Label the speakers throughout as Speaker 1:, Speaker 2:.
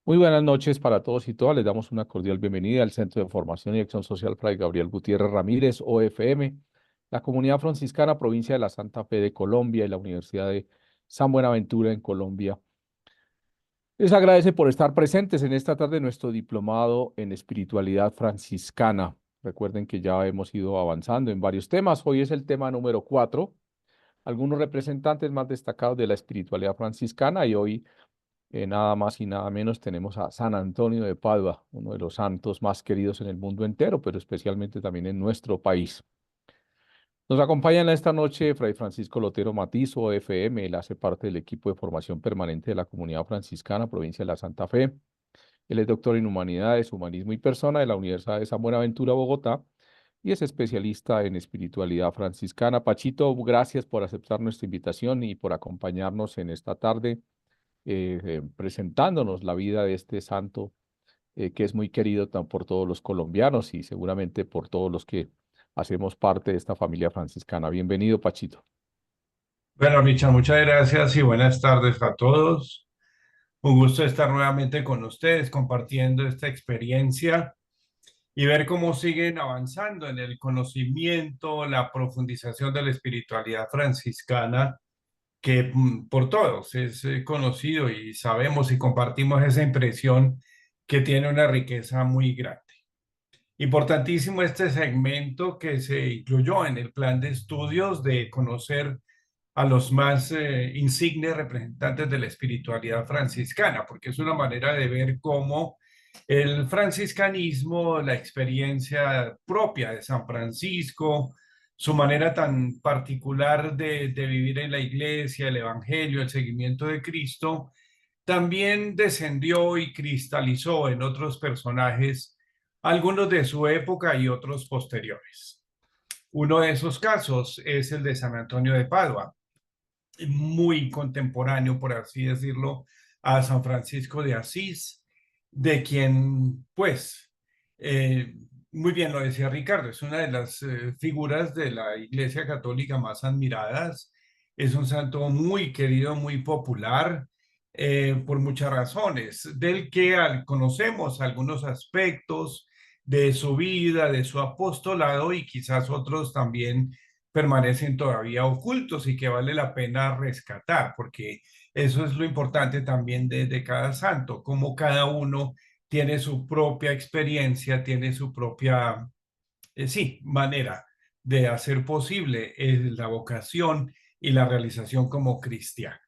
Speaker 1: Muy buenas noches para todos y todas. Les damos una cordial bienvenida al Centro de Formación y Acción Social Fray Gabriel Gutiérrez Ramírez, OFM, la Comunidad Franciscana Provincia de la Santa Fe de Colombia y la Universidad de San Buenaventura en Colombia. Les agradece por estar presentes en esta tarde nuestro diplomado en espiritualidad franciscana. Recuerden que ya hemos ido avanzando en varios temas. Hoy es el tema número 4, algunos representantes más destacados de la espiritualidad franciscana, y hoy nada más y nada menos tenemos a San Antonio de Padua, uno de los santos más queridos en el mundo entero, pero especialmente también en nuestro país. Nos acompañan esta noche Fray Francisco Lotero Matizo, FM. Él hace parte del equipo de formación permanente de la Comunidad Franciscana, provincia de la Santa Fe. Él es doctor en Humanidades, Humanismo y Persona de la Universidad de San Buenaventura, Bogotá, y es especialista en espiritualidad franciscana. Pachito, gracias por aceptar nuestra invitación y por acompañarnos en esta tarde presentándonos la vida de este santo que es muy querido por todos los colombianos y seguramente por todos los que hacemos parte de esta familia franciscana. Bienvenido, Pachito.
Speaker 2: Bueno, Richard, muchas gracias y buenas tardes a todos. Un gusto estar nuevamente con ustedes compartiendo esta experiencia y ver cómo siguen avanzando en el conocimiento, la profundización de la espiritualidad franciscana, que por todos es conocido y sabemos y compartimos esa impresión que tiene una riqueza muy grande. Importantísimo este segmento que se incluyó en el plan de estudios de conocer a los más insignes representantes de la espiritualidad franciscana, porque es una manera de ver cómo el franciscanismo, la experiencia propia de San Francisco, su manera tan particular de vivir en la iglesia, el evangelio, el seguimiento de Cristo, también descendió y cristalizó en otros personajes, algunos de su época y otros posteriores. Uno de esos casos es el de San Antonio de Padua, muy contemporáneo, por así decirlo, a San Francisco de Asís, de quien, pues, muy bien lo decía Ricardo, es una de las figuras de la Iglesia Católica más admiradas, es un santo muy querido, muy popular, por muchas razones, del que conocemos algunos aspectos de su vida, de su apostolado y quizás otros también permanecen todavía ocultos y que vale la pena rescatar, porque eso es lo importante también de cada santo, como cada uno tiene su propia experiencia, tiene su propia, sí, manera de hacer posible la vocación y la realización como cristiano.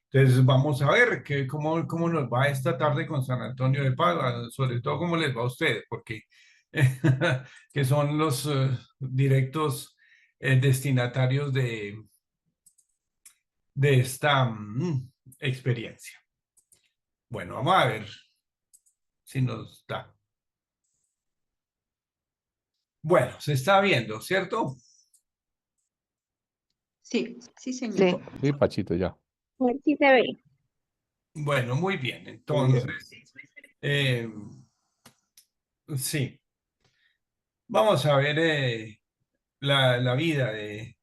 Speaker 2: Entonces vamos a ver cómo nos va esta tarde con San Antonio de Padua, sobre todo cómo les va a ustedes, porque que son los directos destinatarios de esta experiencia. Bueno, vamos a ver si nos da. Bueno, se está viendo, ¿cierto?
Speaker 3: Sí, sí, señor.
Speaker 4: Sí,
Speaker 1: Sí, Pachito, ya.
Speaker 4: a ver si se ve.
Speaker 2: Bueno, muy bien.
Speaker 1: Muy bien.
Speaker 2: Entonces, eh, sí, vamos a ver la vida de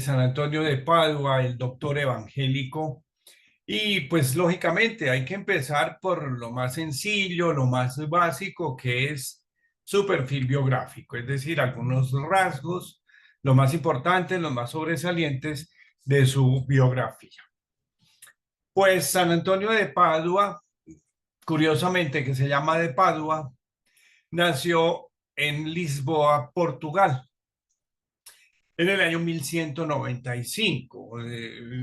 Speaker 2: San Antonio de Padua, el doctor evangélico. Y pues lógicamente hay que empezar por lo más sencillo, lo más básico, que es su perfil biográfico, es decir, algunos rasgos, lo más importante, los más sobresalientes de su biografía. Pues San Antonio de Padua, curiosamente que se llama de Padua, nació en Lisboa, Portugal, en el año 1195.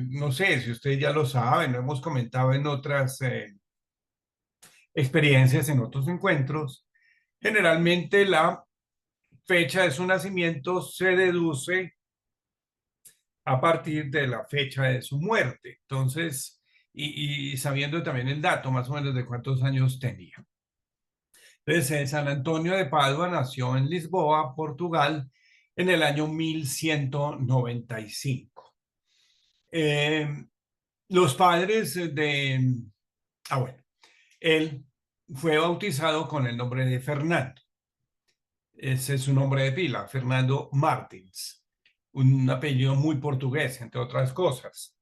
Speaker 2: No sé si ustedes ya lo saben, lo hemos comentado en otras experiencias, en otros encuentros. Generalmente la fecha de su nacimiento se deduce a partir de la fecha de su muerte. Entonces, y sabiendo también el dato más o menos de cuántos años tenía. Entonces, San Antonio de Padua nació en Lisboa, Portugal, en el año 1195. Eh, los padres bueno, él fue bautizado con el nombre de Fernando. Ese es su nombre de pila, Fernando Martins, un apellido muy portugués, entre otras cosas.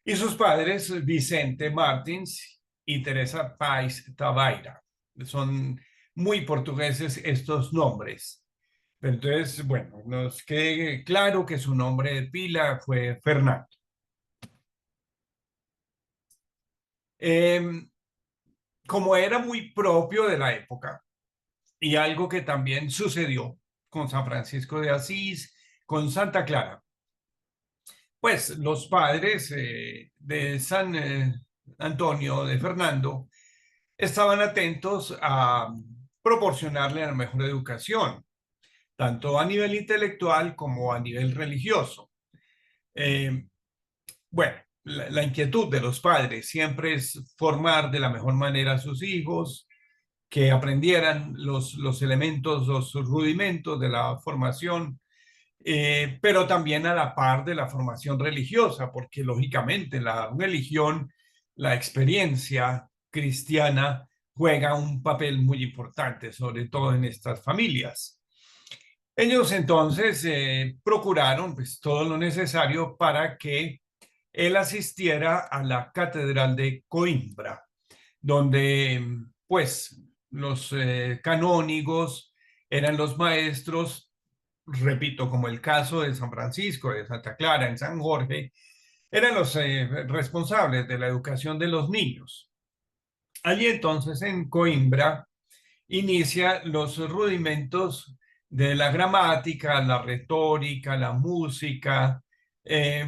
Speaker 2: Y sus padres, Vicente Martins y Teresa Pais Tavaira. Son muy portugueses estos nombres. Entonces, bueno, nos quede claro que su nombre de pila fue Fernando. Eh, Como era muy propio de la época y algo que también sucedió con San Francisco de Asís, con Santa Clara, pues los padres de San Antonio, de Fernando, estaban atentos a proporcionarle la mejor educación, tanto a nivel intelectual como a nivel religioso. Eh, bueno, la inquietud de los padres siempre es formar de la mejor manera a sus hijos, que aprendieran los elementos, los rudimentos de la formación, pero también a la par de la formación religiosa, porque lógicamente la religión, la experiencia cristiana juega un papel muy importante, sobre todo en estas familias. Ellos entonces procuraron pues, todo lo necesario para que él asistiera a la Catedral de Coimbra, donde pues los canónigos eran los maestros, repito, como el caso de San Francisco, de Santa Clara, en San Jorge, eran los responsables de la educación de los niños. Allí entonces en Coimbra inicia los rudimentos de la gramática, la retórica, la música, eh,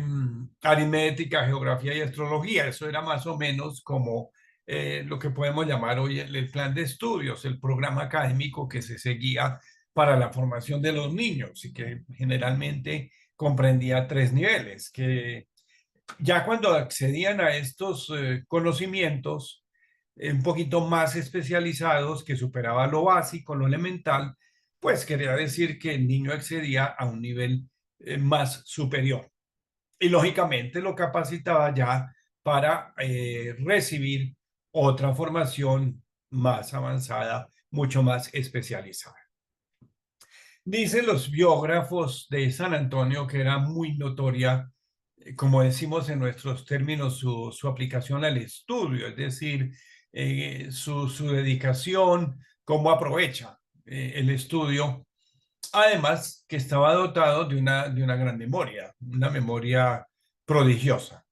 Speaker 2: aritmética, geografía y astrología. Eso era más o menos como lo que podemos llamar hoy el plan de estudios, el programa académico que se seguía para la formación de los niños y que generalmente comprendía tres niveles, que ya cuando accedían a estos conocimientos un poquito más especializados, que superaba lo básico, lo elemental, pues quería decir que el niño accedía a un nivel más superior. Y lógicamente lo capacitaba ya para recibir otra formación más avanzada, mucho más especializada. Dicen los biógrafos de San Antonio que era muy notoria, como decimos en nuestros términos, su aplicación al estudio, es decir, su dedicación, cómo aprovecha el estudio. Además, que estaba dotado de una gran memoria, una memoria prodigiosa.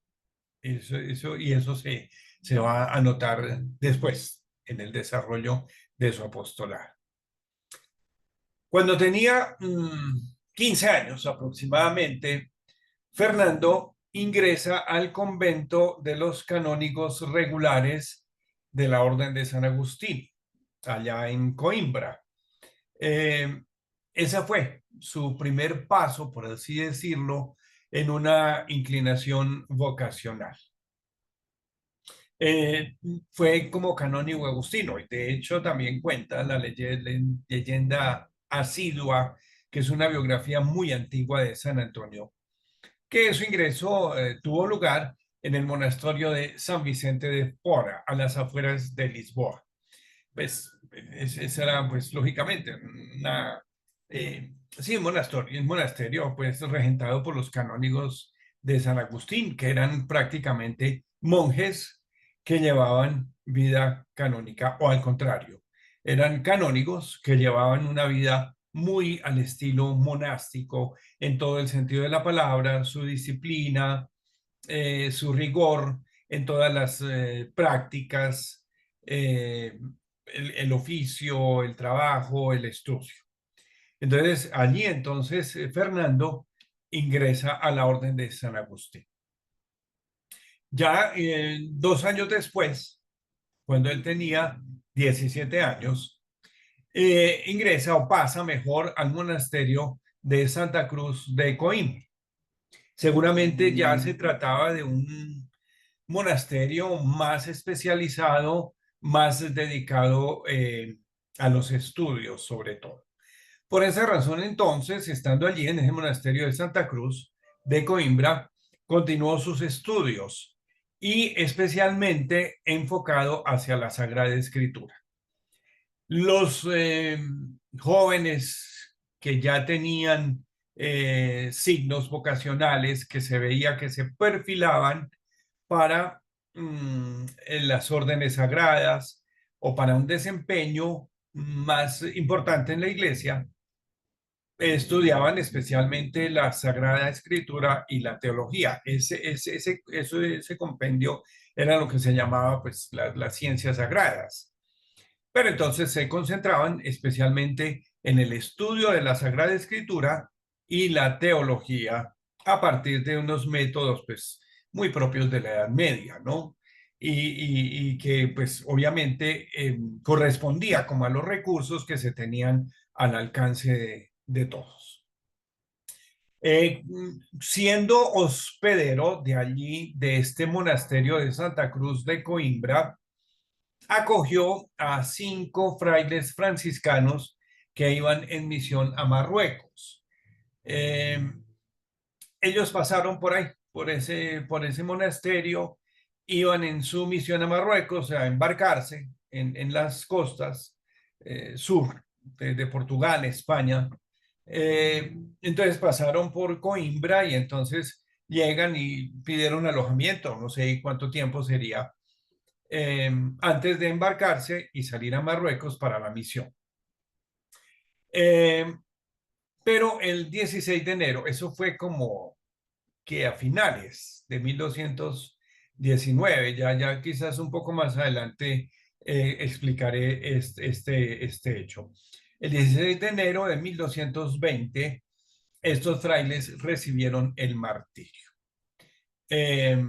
Speaker 2: Y eso se va a notar después en el desarrollo de su apostolado. Cuando tenía 15 años aproximadamente, Fernando ingresa al convento de los canónigos regulares de la Orden de San Agustín, allá en Coimbra. Eh, Ese fue su primer paso, por así decirlo, en una inclinación vocacional. Eh, Fue como canónigo agustino y de hecho también cuenta la leyenda asidua, que es una biografía muy antigua de San Antonio, que su ingreso tuvo lugar en el monasterio de San Vicente de Fora, a las afueras de Lisboa. Pues esa era, pues lógicamente, sí, un monasterio, pues regentado por los canónigos de San Agustín, que eran prácticamente monjes que llevaban vida canónica, o al contrario, eran canónigos que llevaban una vida muy al estilo monástico en todo el sentido de la palabra, su disciplina, su rigor en todas las prácticas, eh, el oficio, el trabajo, el estudio. Entonces, allí entonces Fernando ingresa a la Orden de San Agustín. Ya 2 años después, cuando él tenía 17 años, ingresa o pasa mejor al monasterio de Santa Cruz de Coín. Seguramente ya se trataba de un monasterio más especializado, más dedicado a los estudios, sobre todo. Por esa razón, entonces, estando allí en ese monasterio de Santa Cruz de Coimbra, continuó sus estudios y especialmente enfocado hacia la Sagrada Escritura. Los jóvenes que ya tenían signos vocacionales que se veía que se perfilaban para en las órdenes sagradas o para un desempeño más importante en la iglesia, estudiaban especialmente la Sagrada Escritura y la teología. Ese compendio era lo que se llamaba pues las ciencias sagradas. Pero entonces se concentraban especialmente en el estudio de la Sagrada Escritura y la teología a partir de unos métodos pues muy propios de la Edad Media, ¿no? Y que pues obviamente correspondía como a los recursos que se tenían al alcance de todos. Siendo hospedero de allí, de este monasterio de Santa Cruz de Coimbra, acogió a 5 frailes franciscanos que iban en misión a Marruecos. Eh, Ellos pasaron por ahí, por ese monasterio, iban en su misión a Marruecos a embarcarse en las costas sur de Portugal, España. Entonces pasaron por Coimbra y entonces llegan y pidieron alojamiento, no sé cuánto tiempo sería, antes de embarcarse y salir a Marruecos para la misión. Eh, pero el 16 de enero, eso fue como que a finales de 1219, ya quizás un poco más adelante explicaré este hecho. El 16 de enero de 1220, estos frailes recibieron el martirio. Eh,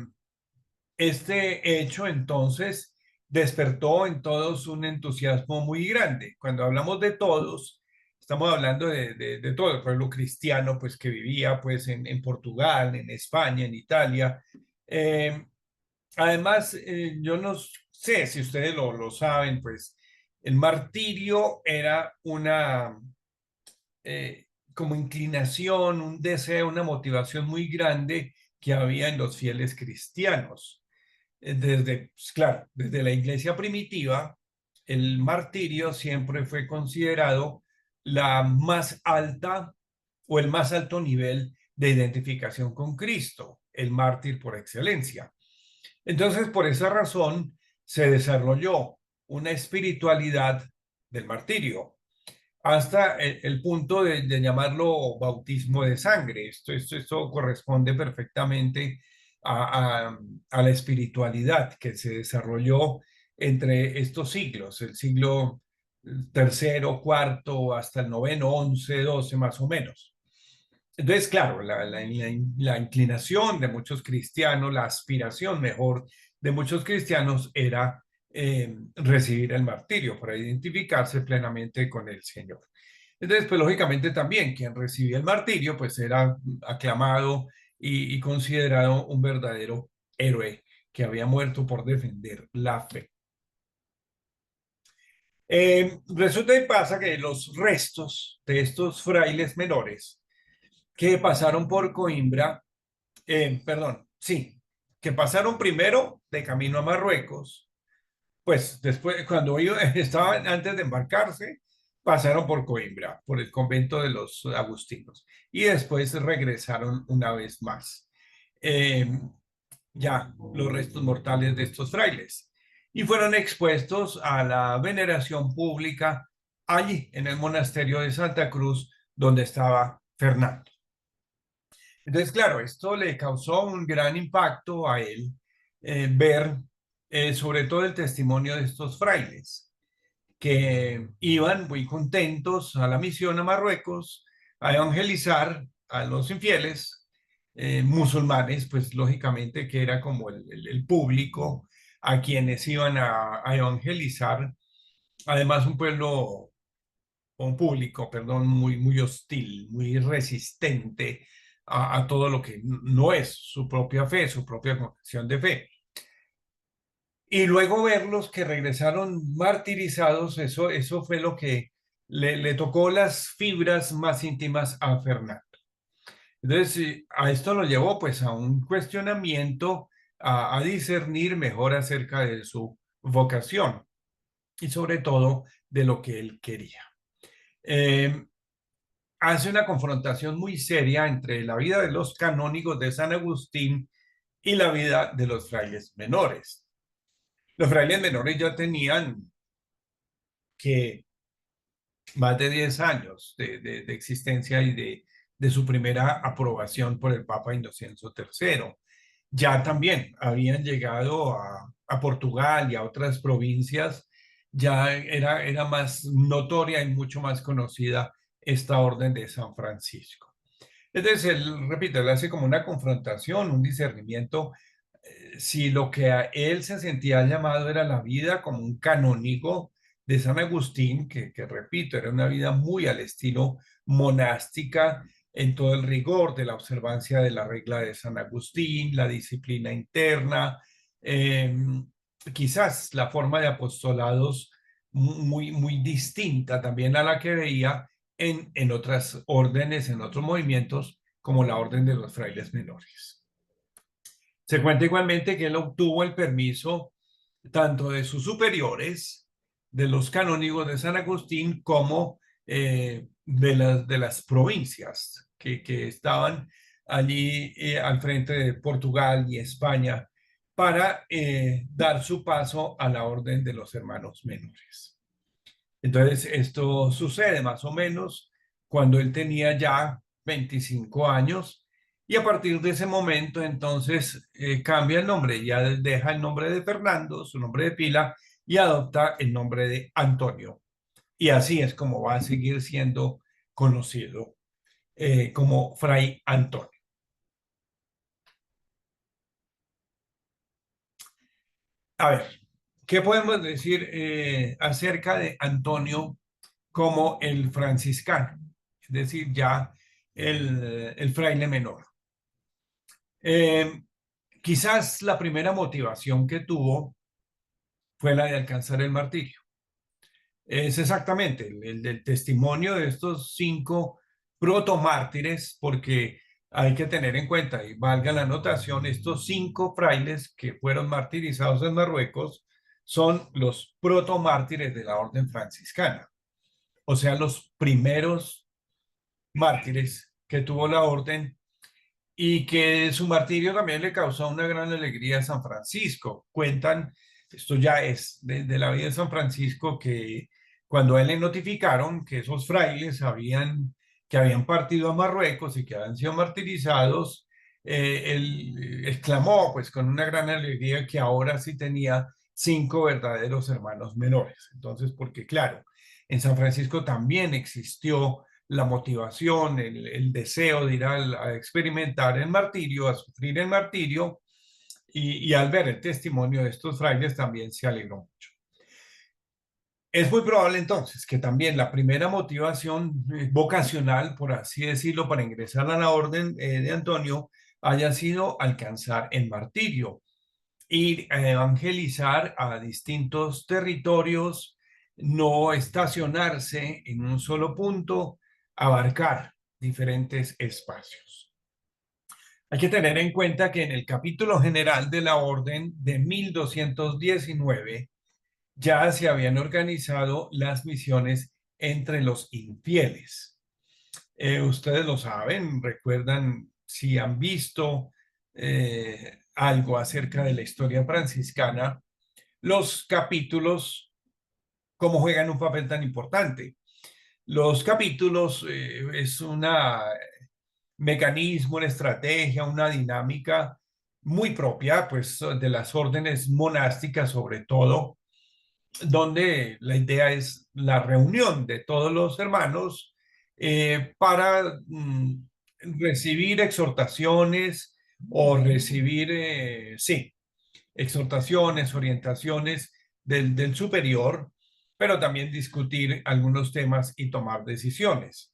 Speaker 2: Este hecho entonces despertó en todos un entusiasmo muy grande. Cuando hablamos de todos, estamos hablando de todo el pueblo cristiano pues que vivía pues en Portugal, en España, en Italia. Eh, Además, yo no sé si ustedes lo saben, pues el martirio era una como inclinación, un deseo, una motivación muy grande que había en los fieles cristianos. Pues, claro, desde la iglesia primitiva, el martirio siempre fue considerado la más alta o el más alto nivel de identificación con Cristo, el mártir por excelencia. Entonces, por esa razón, se desarrolló una espiritualidad del martirio hasta el punto de llamarlo bautismo de sangre. Esto corresponde perfectamente a la espiritualidad que se desarrolló entre estos siglos, el siglo tercero, cuarto, hasta el noveno, 11, 12 más o menos. Entonces, claro, la inclinación de muchos cristianos, la aspiración mejor de muchos cristianos era recibir el martirio para identificarse plenamente con el Señor. Entonces, pues lógicamente también quien recibía el martirio, pues era aclamado y considerado un verdadero héroe que había muerto por defender la fe. Resulta y pasa que los restos de estos frailes menores que pasaron por Coimbra, perdón, sí, que pasaron primero de camino a Marruecos, pues después, cuando estaban antes de embarcarse, pasaron por Coimbra, por el convento de los agustinos, y después regresaron una vez más. Eh, ya los restos mortales de estos frailes y fueron expuestos a la veneración pública allí en el monasterio de Santa Cruz, donde estaba Fernando. Entonces, claro, esto le causó un gran impacto a él ver sobre todo el testimonio de estos frailes que iban muy contentos a la misión a Marruecos a evangelizar a los infieles musulmanes, pues lógicamente que era como el público a quienes iban a evangelizar. Además, un público, perdón, muy hostil, muy resistente a todo lo que no es su propia fe, su propia confesión de fe. Y luego verlos que regresaron martirizados, eso fue lo que le tocó las fibras más íntimas a Fernando. Entonces, a esto lo llevó pues a un cuestionamiento, a discernir mejor acerca de su vocación y sobre todo de lo que él quería. Eh, Hace una confrontación muy seria entre la vida de los canónigos de San Agustín y la vida de los frailes menores. Los frailes menores ya tenían que más de 10 años de existencia y de su primera aprobación por el Papa Inocencio III. Ya también habían llegado a Portugal y a otras provincias, ya era más notoria y mucho más conocida esta orden de San Francisco. Entonces, él, repito, él hace como una confrontación, un discernimiento, si lo que a él se sentía llamado era la vida como un canónigo de San Agustín, que repito, era una vida muy al estilo monástica, en todo el rigor de la observancia de la regla de San Agustín, la disciplina interna, eh, quizás la forma de apostolados muy distinta también a la que veía en otras órdenes, en otros movimientos, como la orden de los frailes menores. Se cuenta igualmente que él obtuvo el permiso tanto de sus superiores, de los canónigos de San Agustín, como de las provincias que estaban allí al frente de Portugal y España para dar su paso a la orden de los hermanos menores. Entonces, esto sucede más o menos cuando él tenía ya 25 años y a partir de ese momento entonces cambia el nombre, ya deja el nombre de Fernando, su nombre de pila, y adopta el nombre de Antonio. Y así es como va a seguir siendo conocido como Fray Antonio. A ver, ¿qué podemos decir acerca de Antonio como el franciscano? Es decir, ya el fraile menor. Eh, Quizás la primera motivación que tuvo fue la de alcanzar el martirio. Es exactamente el del testimonio de estos 5 protomártires, porque hay que tener en cuenta, y valga la anotación, estos 5 frailes que fueron martirizados en Marruecos son los protomártires de la orden franciscana, o sea, los primeros mártires que tuvo la orden y que su martirio también le causó una gran alegría a San Francisco. Cuentan, esto ya es de la vida de San Francisco, que cuando a él le notificaron que esos frailes que habían partido a Marruecos y que habían sido martirizados, él exclamó pues con una gran alegría que ahora sí tenía 5 verdaderos hermanos menores. Entonces, porque claro, en San Francisco también existió la motivación, el deseo de ir a experimentar el martirio, a sufrir el martirio, y al ver el testimonio de estos frailes también se alegró mucho. Es muy probable entonces que también la primera motivación vocacional, por así decirlo, para ingresar a la orden de Antonio haya sido alcanzar el martirio, ir a evangelizar a distintos territorios, no estacionarse en un solo punto, abarcar diferentes espacios. Hay que tener en cuenta que en el capítulo general de la orden de 1219 ya se habían organizado las misiones entre los infieles. Ustedes lo saben, recuerdan si han visto algo acerca de la historia franciscana, los capítulos, cómo juegan un papel tan importante. Los capítulos es un mecanismo, una estrategia, una dinámica muy propia, pues, de las órdenes monásticas, sobre todo, donde la idea es la reunión de todos los hermanos para recibir exhortaciones o recibir, sí, exhortaciones, orientaciones del superior, pero también discutir algunos temas y tomar decisiones.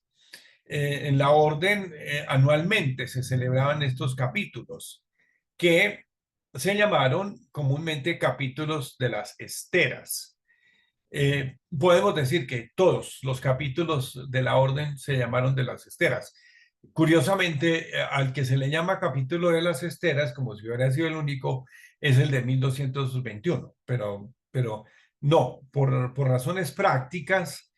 Speaker 2: En la orden, anualmente se celebraban estos capítulos que se llamaron comúnmente capítulos de las esteras. Podemos decir que todos los capítulos de la orden se llamaron de las esteras. Curiosamente, al que se le llama capítulo de las esteras, como si hubiera sido el único, es el de 1221, pero no, por razones prácticas,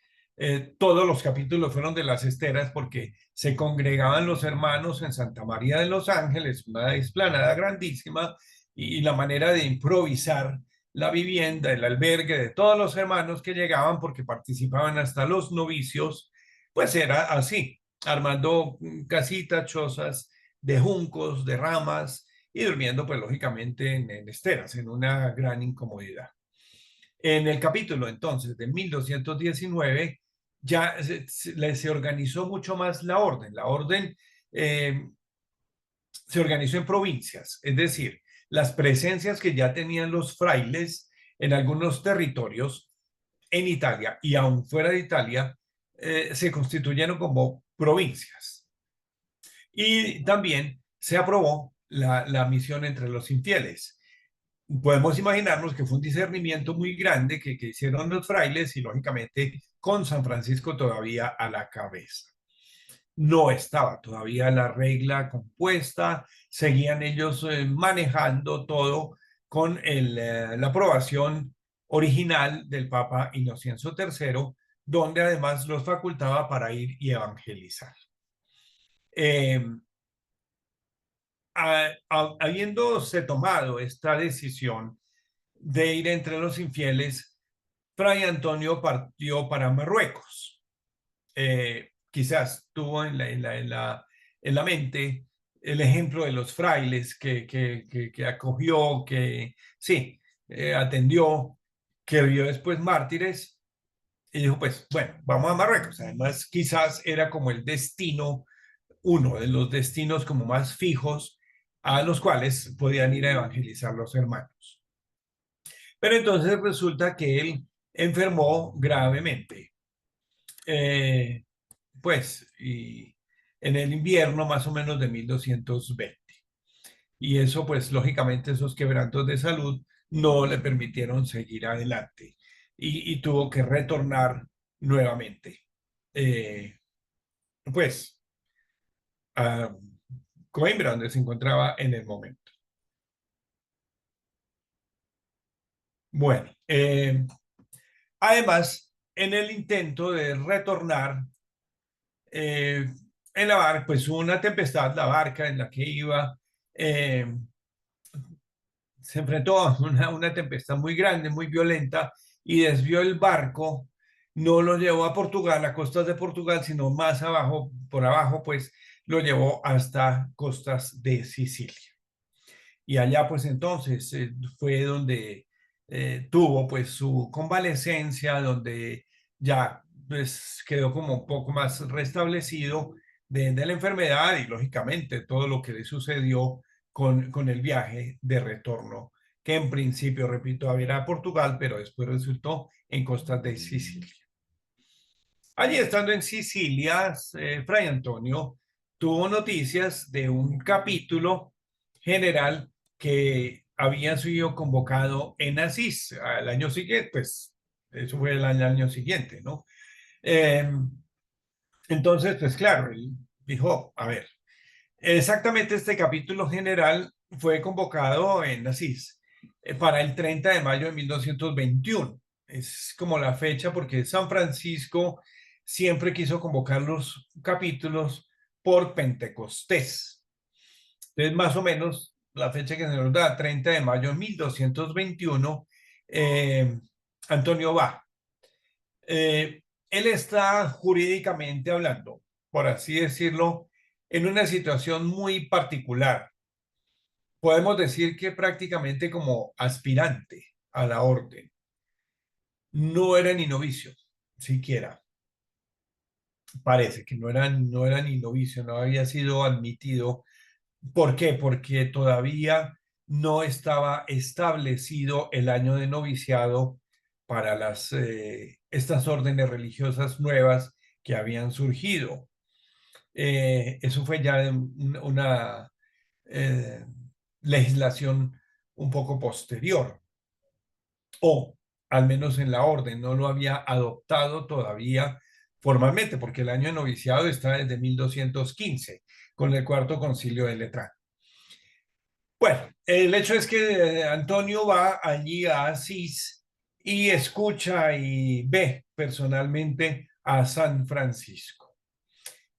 Speaker 2: todos los capítulos fueron de las esteras porque se congregaban los hermanos en Santa María de los Ángeles, una explanada grandísima, y la manera de improvisar la vivienda, el albergue de todos los hermanos que llegaban, porque participaban hasta los novicios, pues era así, armando casitas, chozas de juncos, de ramas, y durmiendo, pues lógicamente, en esteras, en una gran incomodidad. En el capítulo entonces de 1219 ya se organizó mucho más la orden. La orden se organizó en provincias, es decir, las presencias que ya tenían los frailes en algunos territorios en Italia y aún fuera de Italia se constituyeron como provincias. Y también se aprobó la misión entre los infieles. Podemos imaginarnos que fue un discernimiento muy grande que hicieron los frailes y lógicamente con San Francisco todavía a la cabeza. No estaba todavía la regla compuesta, seguían ellos manejando todo con la aprobación original del Papa Inocencio III, donde además los facultaba para ir y evangelizar. Eh, Habiéndose tomado esta decisión de ir entre los infieles, Fray Antonio partió para Marruecos. Quizás tuvo en la mente el ejemplo de los frailes que acogió, que sí, atendió, que vio después mártires, y dijo, pues bueno, vamos a Marruecos. Además, quizás era como el destino, uno de los destinos como más fijos a los cuales podían ir a evangelizar los hermanos. Pero entonces resulta que él enfermó gravemente. Eh, y en el invierno más o menos de 1220. Y eso, pues lógicamente esos quebrantos de salud no le permitieron seguir adelante y tuvo que retornar nuevamente, eh, pues, a Coimbra, donde se encontraba en el momento. Bueno, además, en el intento de retornar, eh, en la barca, pues hubo una tempestad, la barca en la que iba eh, se enfrentó a una tempestad muy grande, muy violenta, y desvió el barco, no lo llevó a Portugal, a costas de Portugal, sino más abajo, por abajo, pues lo llevó hasta costas de Sicilia. Y allá, pues entonces, fue donde tuvo pues su convalecencia, donde ya pues quedó como un poco más restablecido de la enfermedad y lógicamente todo lo que le sucedió con el viaje de retorno, que en principio, repito, era a Portugal, pero después resultó en costas de Sicilia. Allí estando en Sicilia, Fray Antonio tuvo noticias de un capítulo general que había sido convocado en Asís al año siguiente, pues eso fue el año siguiente, ¿no? Eh, entonces, pues claro, él dijo, a ver, exactamente este capítulo general fue convocado en Asís para el 30 de mayo de 1221. Es como la fecha porque San Francisco siempre quiso convocar los capítulos por Pentecostés. Entonces, más o menos, la fecha que se nos da, 30 de mayo de 1221, Antonio va. Él está jurídicamente hablando, por así decirlo, en una situación muy particular. Podemos decir que prácticamente como aspirante a la orden. No era ni novicio, siquiera. Parece que no era ni novicio, no había sido admitido. ¿Por qué? Porque todavía no estaba establecido el año de noviciado para estas órdenes religiosas nuevas que habían surgido. Eso fue ya una eh, legislación un poco posterior, o al menos en la orden, no lo había adoptado todavía formalmente, porque el año de noviciado está desde 1215, con el Cuarto Concilio de Letrán. Bueno, el hecho es que Antonio va allí a Asís y escucha y ve personalmente a San Francisco.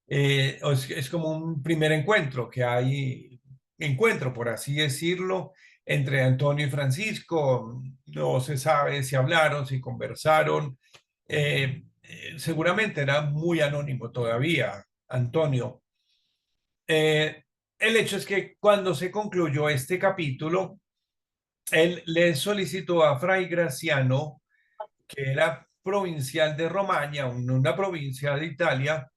Speaker 2: Es como un primer encuentro que hay, encuentro, por así decirlo, entre Antonio y Francisco. No se sabe si hablaron, si conversaron. Seguramente era muy anónimo todavía, Antonio. Eh, el hecho es que cuando se concluyó este capítulo, él le solicitó a Fray Graciano, que era provincial de Romaña, una provincia de Italia,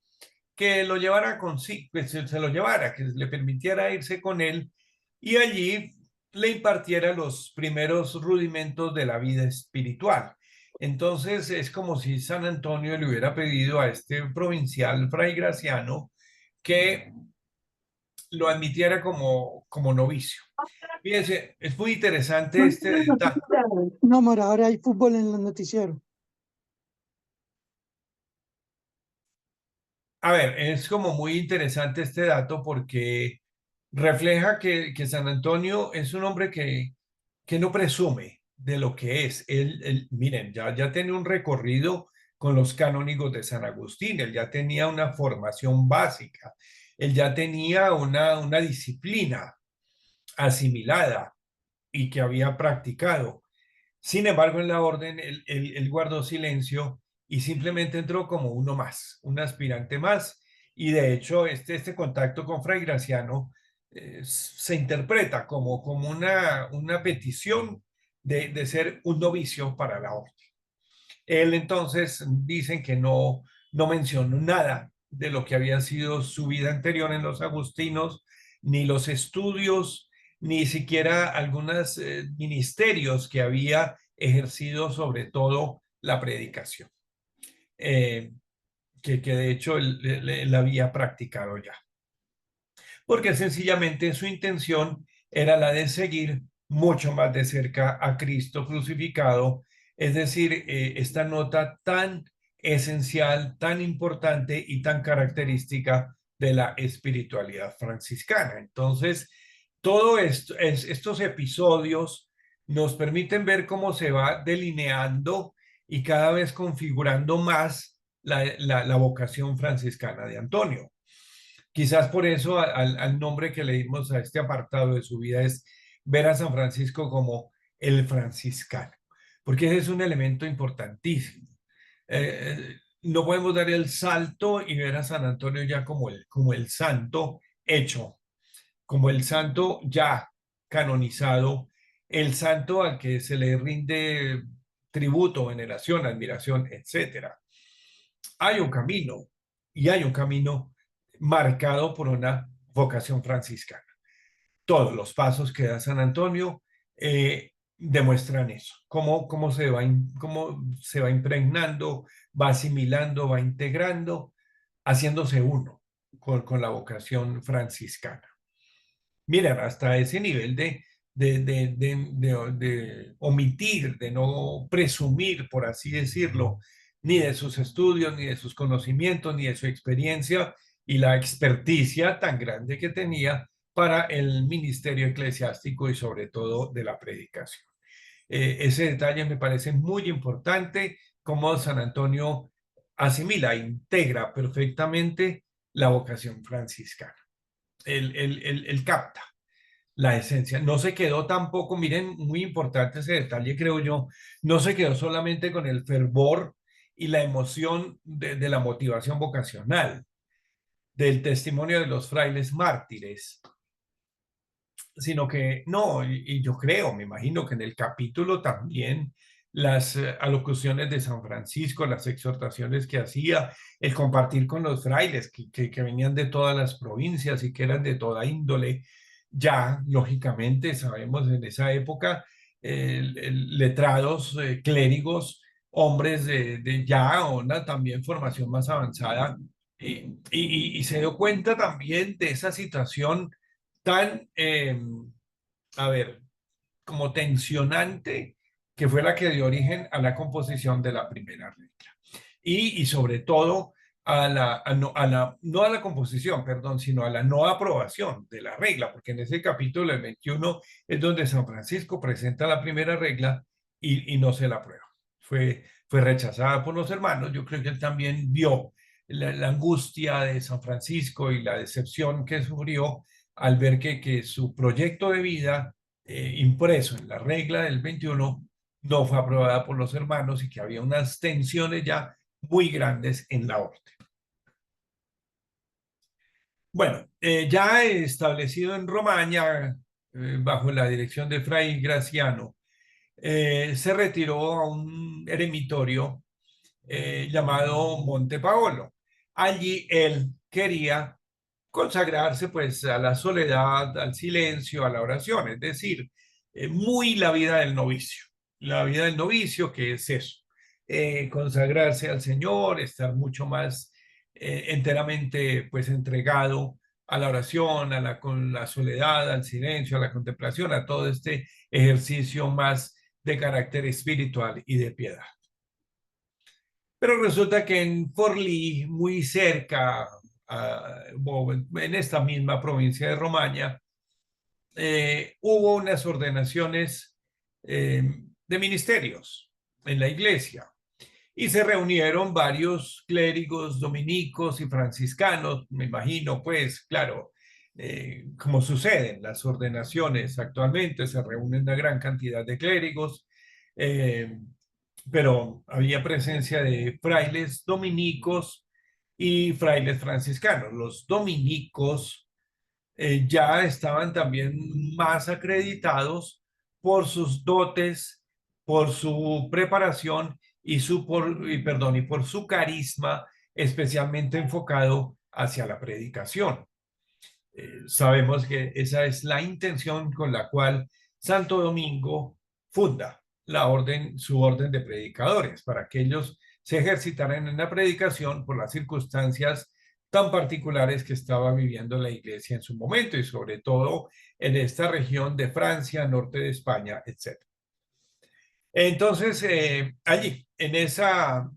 Speaker 2: que lo llevara consigo, que se lo llevara, que le permitiera irse con él y allí le impartiera los primeros rudimentos de la vida espiritual. Entonces es como si San Antonio le hubiera pedido a este provincial Fray Graciano que lo admitiera como novicio. Fíjense, es muy interesante este detalle.
Speaker 3: No, Mora, ahora hay fútbol en los noticieros.
Speaker 2: A ver, es como muy interesante este dato porque refleja que San Antonio es un hombre que no presume de lo que es. Miren, ya tiene un recorrido con los canónigos de San Agustín, él ya tenía una formación básica, él ya tenía una disciplina asimilada y que había practicado. Sin embargo, en la orden, él guardó silencio y simplemente entró como uno más, un aspirante más. Y de hecho, este contacto con Fray Graciano se interpreta como una petición de ser un novicio para la orden. Él entonces dicen que no mencionó nada de lo que había sido su vida anterior en los agustinos, ni los estudios, ni siquiera algunos ministerios que había ejercido, sobre todo la predicación, eh, que de hecho él había practicado ya, porque sencillamente su intención era la de seguir mucho más de cerca a Cristo crucificado, es decir, esta nota tan esencial, tan importante y tan característica de la espiritualidad franciscana. Entonces, todo esto, estos episodios nos permiten ver cómo se va delineando y cada vez configurando más la vocación franciscana de Antonio. Quizás por eso al nombre que le dimos a este apartado de su vida es ver a San Francisco como el franciscano, porque ese es un elemento importantísimo. No podemos dar el salto y ver a San Antonio ya como el santo hecho, como el santo ya canonizado, el santo al que se le rinde tributo, veneración, admiración, etcétera. Hay un camino y hay un camino marcado por una vocación franciscana. Todos los pasos que da San Antonio demuestran eso, cómo se va impregnando, va asimilando, va integrando, haciéndose uno con la vocación franciscana. Miren, hasta ese nivel de omitir, de no presumir, por así decirlo, ni de sus estudios, ni de sus conocimientos, ni de su experiencia y la experticia tan grande que tenía para el ministerio eclesiástico y sobre todo de la predicación. Ese detalle me parece muy importante, cómo San Antonio asimila, integra perfectamente la vocación franciscana. Él capta la esencia. No se quedó tampoco, miren, muy importante ese detalle, creo yo, no se quedó solamente con el fervor y la emoción de la motivación vocacional, del testimonio de los frailes mártires, sino que no, y yo creo, me imagino que en el capítulo también las alocuciones de San Francisco, las exhortaciones que hacía, el compartir con los frailes que venían de todas las provincias y que eran de toda índole, ya lógicamente sabemos en esa época, letrados, clérigos, hombres de ya una también formación más avanzada, y se dio cuenta también de esa situación tan, a ver, como tensionante, que fue la que dio origen a la composición de la primera regla. Y sobre todo no a la composición, perdón, sino a la no aprobación de la regla, porque en ese capítulo, el 21, es donde San Francisco presenta la primera regla y no se la aprueba. fue rechazada por los hermanos. Yo creo que él también vio la angustia de San Francisco y la decepción que sufrió al ver que su proyecto de vida impreso en la regla del 21 no fue aprobada por los hermanos y que había unas tensiones ya muy grandes en la orden. Bueno, ya establecido en Romaña, bajo la dirección de Fray Graciano, se retiró a un eremitorio llamado Monte Paolo. Allí él quería consagrarse pues a la soledad, al silencio, a la oración, es decir, muy la vida del novicio. La vida del novicio, que es eso, consagrarse al Señor, estar mucho más enteramente pues entregado a la oración, con la soledad, al silencio, a la contemplación, a todo este ejercicio más de carácter espiritual y de piedad. Pero resulta que en Forlì, muy cerca, en esta misma provincia de Romaña, hubo unas ordenaciones de ministerios en la iglesia y se reunieron varios clérigos dominicos y franciscanos, me imagino, pues, claro, como suceden las ordenaciones actualmente, se reúnen una gran cantidad de clérigos, pero había presencia de frailes dominicos y frailes franciscanos. Los dominicos ya estaban también más acreditados por sus dotes, por su preparación y por su carisma, especialmente enfocado hacia la predicación. Sabemos que esa es la intención con la cual Santo Domingo funda su orden de predicadores, para que ellos se ejercitaran en la predicación por las circunstancias tan particulares que estaba viviendo la iglesia en su momento y sobre todo en esta región de Francia, norte de España, etc. Entonces, allí, en esa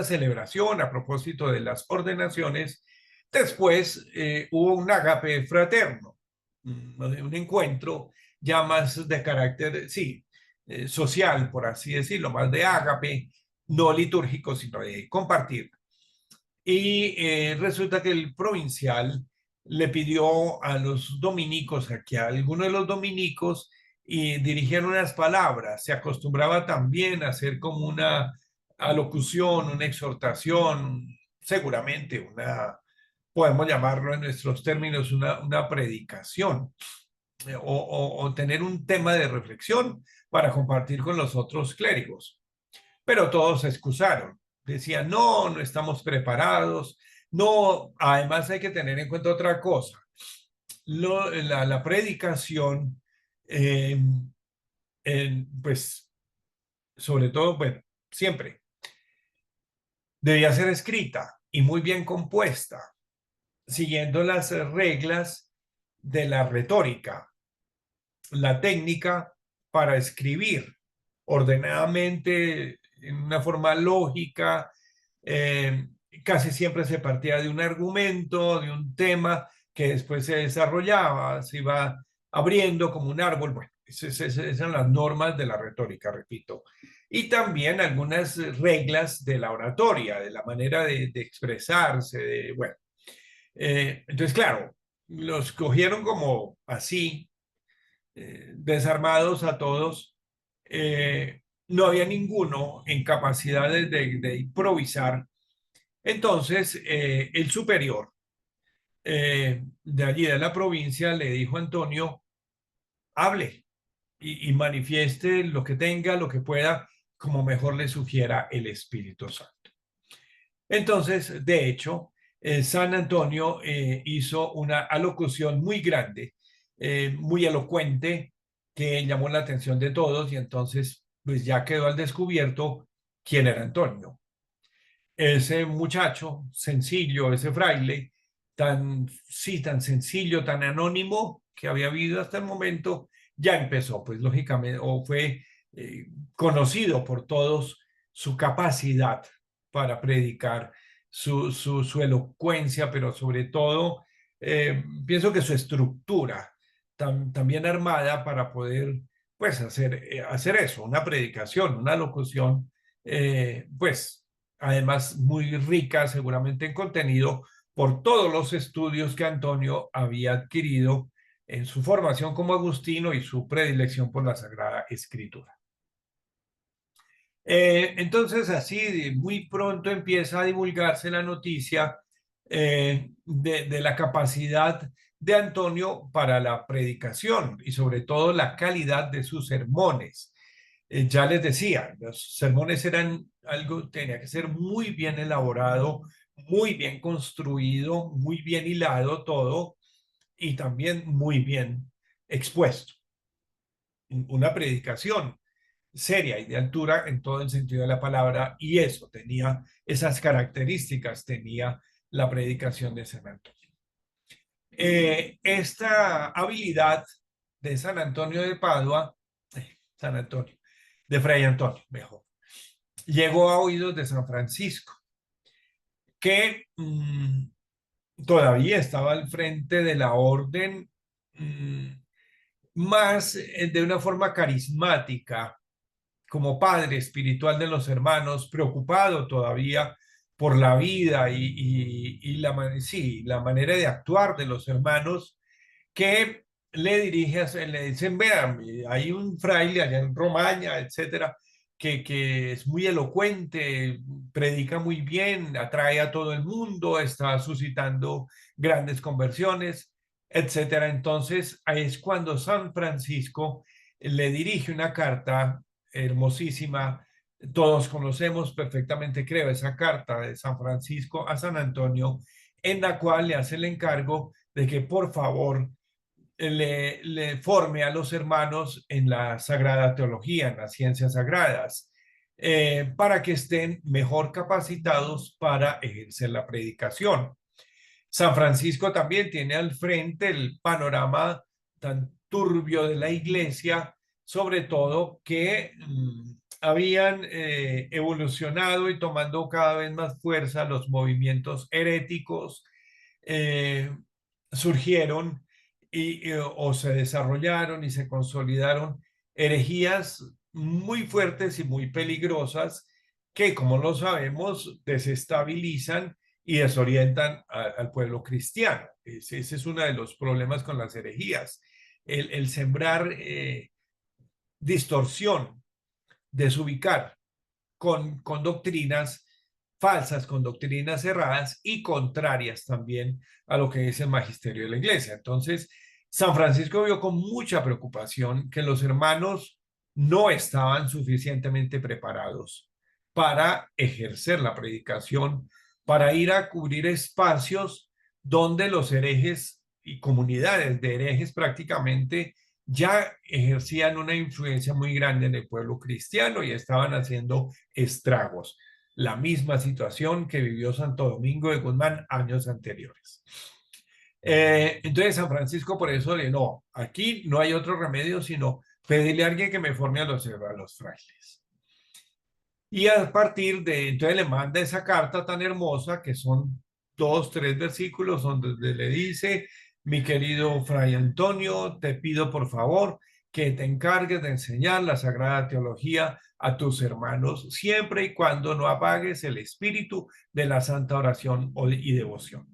Speaker 2: celebración a propósito de las ordenaciones, después hubo un ágape fraterno, un encuentro ya más de carácter, sí, social, por así decirlo, más de ágape, no litúrgico, sino de compartir. Y resulta que el provincial le pidió a los dominicos, a que algunos de los dominicos dirigieran unas palabras. Se acostumbraba también a hacer como una alocución, una exhortación, seguramente podemos llamarlo en nuestros términos, una predicación o tener un tema de reflexión para compartir con los otros clérigos. Pero todos se excusaron. Decían, no, no estamos preparados. No, además hay que tener en cuenta otra cosa. La predicación, pues, sobre todo, bueno, siempre debía ser escrita y muy bien compuesta, siguiendo las reglas de la retórica, la técnica para escribir ordenadamente, en una forma lógica. Casi siempre se partía de un argumento, de un tema que después se desarrollaba, se iba abriendo como un árbol. Bueno, esas son las normas de la retórica, repito. Y también algunas reglas de la oratoria, de la manera de expresarse, bueno. Entonces, claro, los cogieron como así, desarmados a todos. No había ninguno en capacidad de improvisar. Entonces, el superior de allí de la provincia le dijo a Antonio, hable y manifieste lo que tenga, lo que pueda, como mejor le sugiera el Espíritu Santo. Entonces, de hecho, San Antonio hizo una alocución muy grande, muy elocuente, que llamó la atención de todos y entonces pues ya quedó al descubierto quién era Antonio. Ese muchacho sencillo, ese fraile, tan sencillo, tan anónimo que había habido hasta el momento, ya empezó, pues lógicamente, o fue conocido por todos su capacidad para predicar, su elocuencia, pero sobre todo, pienso que su estructura, también armada para poder pues hacer eso, una predicación, una locución, pues además muy rica seguramente en contenido por todos los estudios que Antonio había adquirido en su formación como agustino y su predilección por la Sagrada Escritura. Entonces, así muy pronto empieza a divulgarse la noticia de la capacidad de Antonio para la predicación y sobre todo la calidad de sus sermones. Ya les decía, los sermones eran algo, tenía que ser muy bien elaborado, muy bien construido, muy bien hilado todo y también muy bien expuesto. Una predicación seria y de altura en todo el sentido de la palabra, y eso tenía esas características, tenía la predicación de San Antonio. Esta habilidad de San Antonio de Padua, San Antonio, de Fray Antonio, mejor, llegó a oídos de San Francisco, que todavía estaba al frente de la orden, más de una forma carismática, como padre espiritual de los hermanos, preocupado todavía por la vida y la manera de actuar de los hermanos, que le dirige, le dicen, vean, hay un fraile allá en Romaña, etcétera, que es muy elocuente, predica muy bien, atrae a todo el mundo, está suscitando grandes conversiones, etcétera. Entonces, ahí es cuando San Francisco le dirige una carta hermosísima. Todos conocemos perfectamente, creo, esa carta de San Francisco a San Antonio, en la cual le hace el encargo de que por favor le forme a los hermanos en la Sagrada Teología, en las ciencias sagradas, para que estén mejor capacitados para ejercer la predicación. San Francisco también tiene al frente el panorama tan turbio de la iglesia, sobre todo que habían evolucionado y tomando cada vez más fuerza los movimientos heréticos, surgieron o se desarrollaron y se consolidaron herejías muy fuertes y muy peligrosas que, como lo sabemos, desestabilizan y desorientan al pueblo cristiano. Ese es uno de los problemas con las herejías, el sembrar distorsión, desubicar con doctrinas falsas, con doctrinas erradas y contrarias también a lo que es el magisterio de la iglesia. Entonces, San Francisco vio con mucha preocupación que los hermanos no estaban suficientemente preparados para ejercer la predicación, para ir a cubrir espacios donde los herejes y comunidades de herejes prácticamente ya ejercían una influencia muy grande en el pueblo cristiano y estaban haciendo estragos. La misma situación que vivió Santo Domingo de Guzmán años anteriores. Entonces San Francisco por eso le no, aquí no hay otro remedio sino pedirle a alguien que me forme a los frailes. Y a partir de, entonces le manda esa carta tan hermosa que son 2, 3 versículos donde le dice, mi querido Fray Antonio, te pido por favor que te encargues de enseñar la Sagrada Teología a tus hermanos, siempre y cuando no apagues el espíritu de la santa oración y devoción.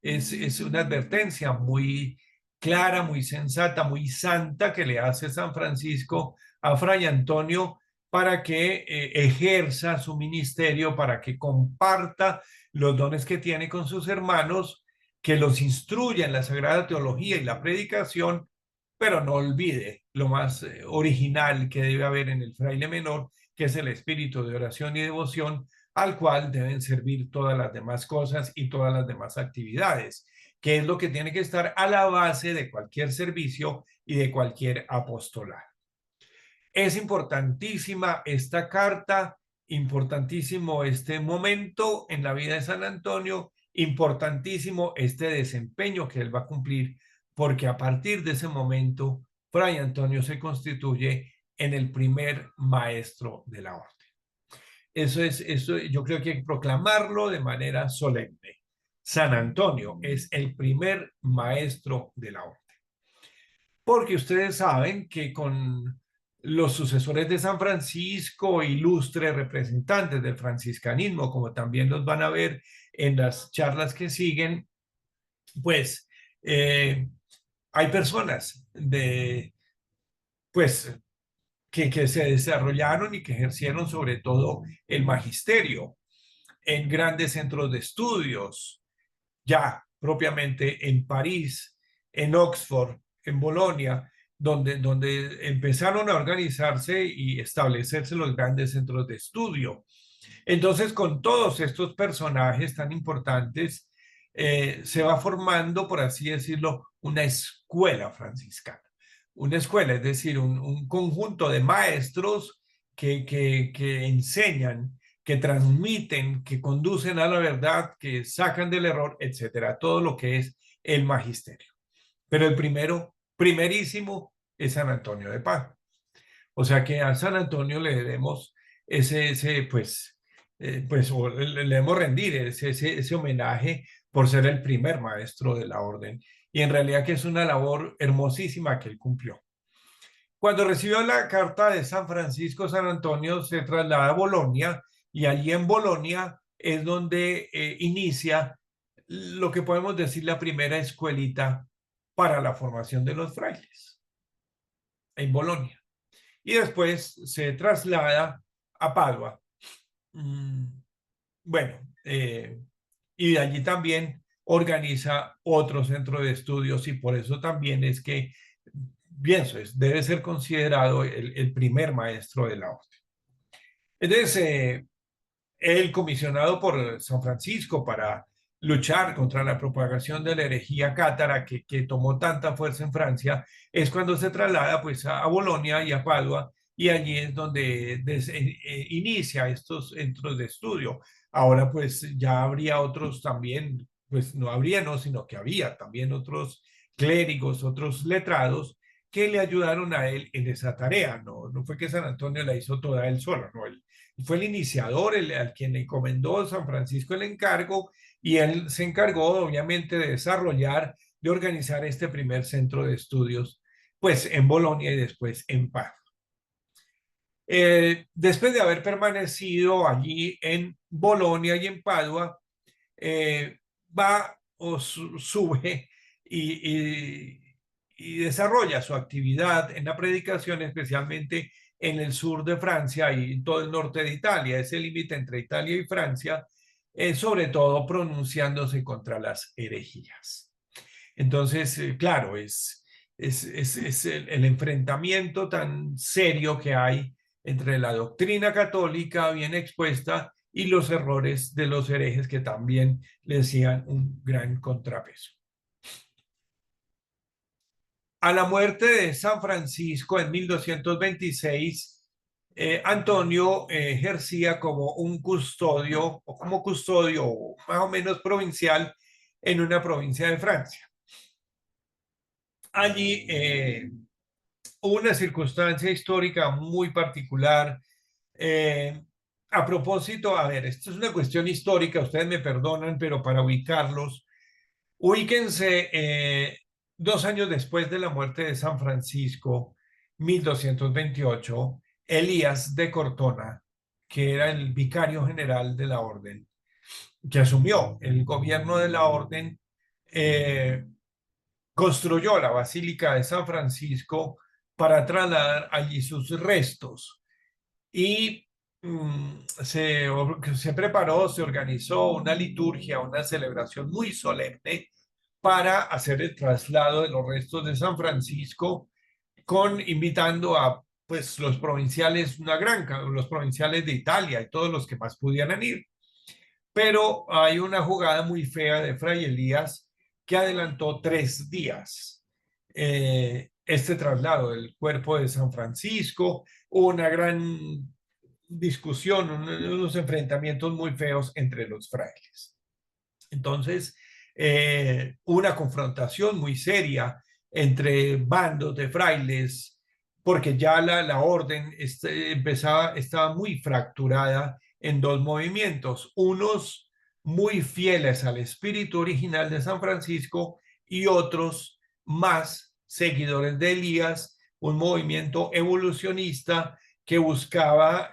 Speaker 2: Es una advertencia muy clara, muy sensata, muy santa que le hace San Francisco a Fray Antonio para que ejerza su ministerio, para que comparta los dones que tiene con sus hermanos, que los instruya en la Sagrada Teología y la predicación, pero no olvide lo más original que debe haber en el fraile menor, que es el espíritu de oración y devoción, al cual deben servir todas las demás cosas y todas las demás actividades, que es lo que tiene que estar a la base de cualquier servicio y de cualquier apostolado. Es importantísima esta carta, importantísimo este momento en la vida de San Antonio, importantísimo este desempeño que él va a cumplir, porque a partir de ese momento, Fray Antonio se constituye en el primer maestro de la orden. Eso yo creo que hay que proclamarlo de manera solemne. San Antonio es el primer maestro de la orden. Porque ustedes saben que con los sucesores de San Francisco, ilustres representantes del franciscanismo, como también los van a ver en las charlas que siguen, pues hay personas pues, que se desarrollaron y que ejercieron sobre todo el magisterio en grandes centros de estudios, ya propiamente en París, en Oxford, en Bolonia, donde empezaron a organizarse y establecerse los grandes centros de estudio. Entonces, con todos estos personajes tan importantes, se va formando, por así decirlo, una escuela franciscana. Una escuela, es decir, un conjunto de maestros que enseñan, que transmiten, que conducen a la verdad, que sacan del error, etcétera, todo lo que es el magisterio. Pero el primerísimo, es San Antonio de Padua. O sea que a San Antonio le debemos le debemos rendir ese homenaje por ser el primer maestro de la orden. Y en realidad que es una labor hermosísima que él cumplió. Cuando recibió la carta de San Francisco, San Antonio se traslada a Bolonia y allí en Bolonia es donde inicia lo que podemos decir la primera escuelita para la formación de los frailes en Bolonia. Y después se traslada a Padua. Bueno, y de allí también organiza otro centro de estudios y por eso también es que, pienso, debe ser considerado el primer maestro de la orden. Entonces, el comisionado por San Francisco para luchar contra la propagación de la herejía cátara que tomó tanta fuerza en Francia, es cuando se traslada pues a Bolonia y a Padua, y allí es donde inicia estos centros de estudio. Ahora pues ya habría otros también, pues no habría, no, sino que había también otros clérigos, otros letrados que le ayudaron a él en esa tarea. No fue que San Antonio la hizo toda él solo, no, él fue el iniciador, al quien le encomendó San Francisco el encargo, y él se encargó obviamente de desarrollar, de organizar este primer centro de estudios, pues en Bolonia y después en Padua. Después de haber permanecido allí en Bolonia y en Padua, va o sube y desarrolla su actividad en la predicación, especialmente en el sur de Francia y todo el norte de Italia, ese límite entre Italia y Francia, sobre todo pronunciándose contra las herejías. Entonces, claro, es el enfrentamiento tan serio que hay entre la doctrina católica bien expuesta y los errores de los herejes que también le hacían un gran contrapeso. A la muerte de San Francisco en 1226, Antonio ejercía como un custodio o como custodio más o menos provincial en una provincia de Francia. Allí hubo una circunstancia histórica muy particular. A propósito, a ver, esto es una cuestión histórica, ustedes me perdonan, pero para ubicarlos, ubíquense 2 años después de la muerte de San Francisco, 1228, Elías de Cortona, que era el vicario general de la orden, que asumió el gobierno de la orden, construyó la Basílica de San Francisco para trasladar allí sus restos. Y se preparó, se organizó una liturgia, una celebración muy solemne para hacer el traslado de los restos de San Francisco, invitando a pues los provinciales, los provinciales de Italia y todos los que más pudieran ir. Pero hay una jugada muy fea de Fray Elías que adelantó 3 días este traslado del cuerpo de San Francisco. Hubo una gran discusión, unos enfrentamientos muy feos entre los frailes. Entonces, una confrontación muy seria entre bandos de frailes, porque ya la orden estaba muy fracturada en 2 movimientos, unos muy fieles al espíritu original de San Francisco y otros más seguidores de Elías, un movimiento evolucionista que buscaba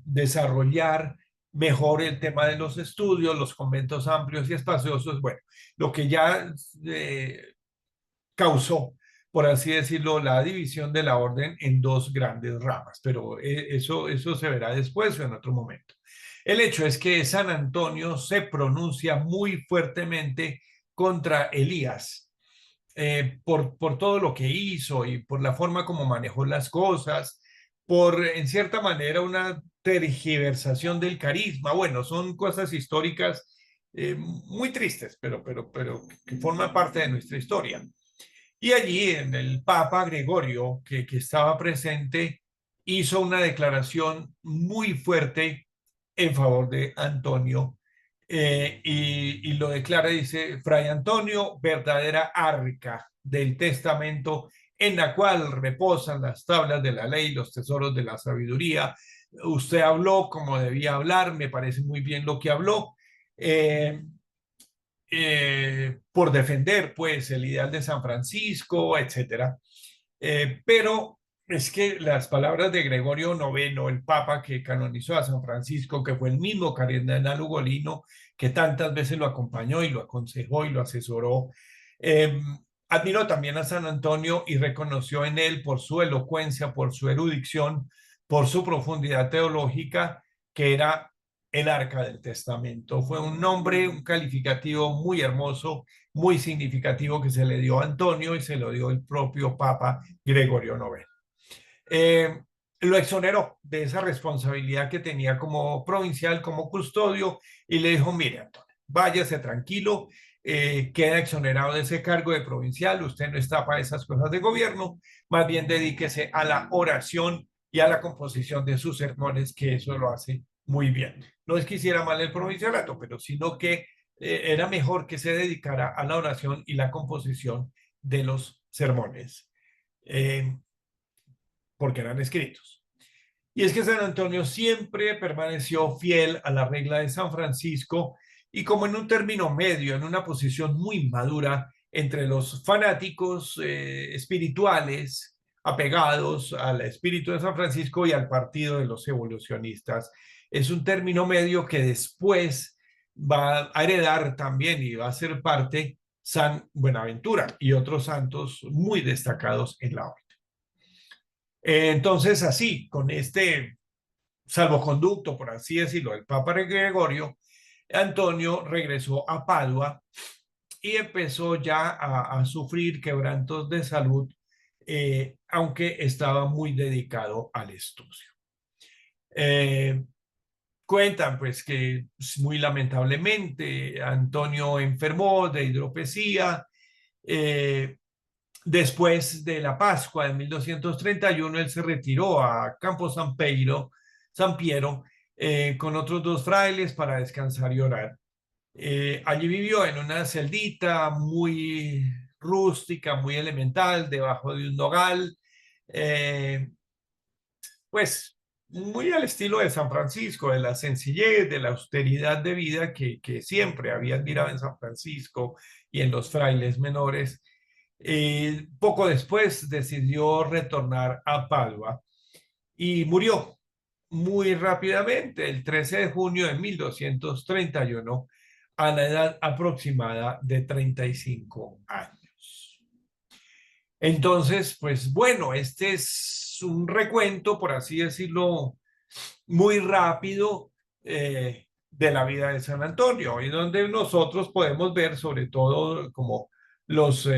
Speaker 2: desarrollar mejor el tema de los estudios, los conventos amplios y espaciosos, bueno, lo que ya causó, por así decirlo, la división de la orden en dos grandes ramas, pero eso se verá después o en otro momento. El hecho es que San Antonio se pronuncia muy fuertemente contra Elías por todo lo que hizo y por la forma como manejó las cosas, por, en cierta manera, una tergiversación del carisma. Bueno, son cosas históricas muy tristes, pero que forman parte de nuestra historia. Y allí en el Papa Gregorio, que estaba presente, hizo una declaración muy fuerte en favor de Antonio y lo declara, dice, Fray Antonio, verdadera arca del testamento en la cual reposan las tablas de la ley, los tesoros de la sabiduría. Usted habló como debía hablar, me parece muy bien lo que habló. Por defender pues el ideal de San Francisco, etcétera. Pero es que las palabras de Gregorio IX, el Papa que canonizó a San Francisco, que fue el mismo cardenal Ugolino, que tantas veces lo acompañó y lo aconsejó y lo asesoró, admiró también a San Antonio y reconoció en él por su elocuencia, por su erudición, por su profundidad teológica, que era el Arca del Testamento. Fue un nombre, un calificativo muy hermoso, muy significativo que se le dio a Antonio y se lo dio el propio Papa Gregorio IX. Lo exoneró de esa responsabilidad que tenía como provincial, como custodio, y le dijo, mire, Antonio, váyase tranquilo, queda exonerado de ese cargo de provincial, usted no está para esas cosas de gobierno, más bien dedíquese a la oración y a la composición de sus sermones, que eso lo hace muy bien. No es que hiciera mal el provincialato, pero sino que era mejor que se dedicara a la oración y la composición de los sermones, porque eran escritos. Y es que San Antonio siempre permaneció fiel a la regla de San Francisco y como en un término medio, en una posición muy madura entre los fanáticos espirituales apegados al espíritu de San Francisco y al partido de los evolucionistas. Es un término medio que después va a heredar también y va a ser parte San Buenaventura y otros santos muy destacados en la orden. Entonces, así, con este salvoconducto, por así decirlo, del Papa Gregorio, Antonio regresó a Padua y empezó ya a sufrir quebrantos de salud, aunque estaba muy dedicado al estudio. Cuentan pues que muy lamentablemente Antonio enfermó de hidropesía. Después de la Pascua de 1231, él se retiró a Campo San Piero, con otros dos frailes para descansar y orar. Allí vivió en una celdita muy rústica, muy elemental, debajo de un nogal, pues muy al estilo de San Francisco, de la sencillez, de la austeridad de vida que siempre había admirado en San Francisco y en los frailes menores. Poco después decidió retornar a Padua y murió muy rápidamente, el 13 de junio de 1231, a la edad aproximada de 35 años. Entonces, pues bueno, este es un recuento, por así decirlo, muy rápido de la vida de San Antonio, y donde nosotros podemos ver sobre todo como los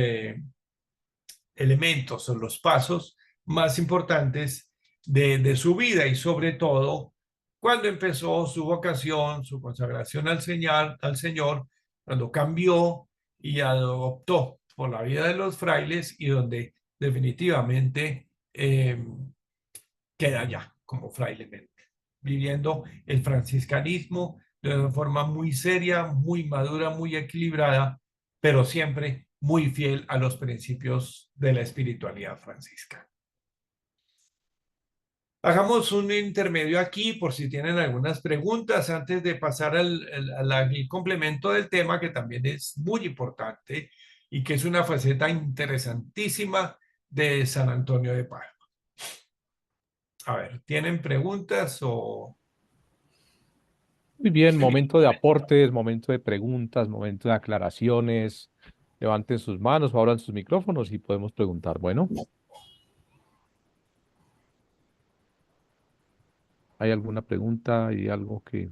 Speaker 2: elementos o los pasos más importantes de su vida y sobre todo cuando empezó su vocación, su consagración al Señor, cuando cambió y adoptó por la vida de los frailes y donde definitivamente queda ya como fraile, viviendo el franciscanismo de una forma muy seria, muy madura, muy equilibrada, pero siempre muy fiel a los principios de la espiritualidad franciscana. Hagamos un intermedio aquí por si tienen algunas preguntas antes de pasar al complemento del tema, que también es muy importante y que es una faceta interesantísima de San Antonio de Padua. A ver, ¿tienen preguntas o...?
Speaker 1: Muy bien, momento de aportes, momento de preguntas, momento de aclaraciones. Levanten sus manos o abran sus micrófonos y podemos preguntar. Bueno, ¿hay alguna pregunta? ¿Hay algo que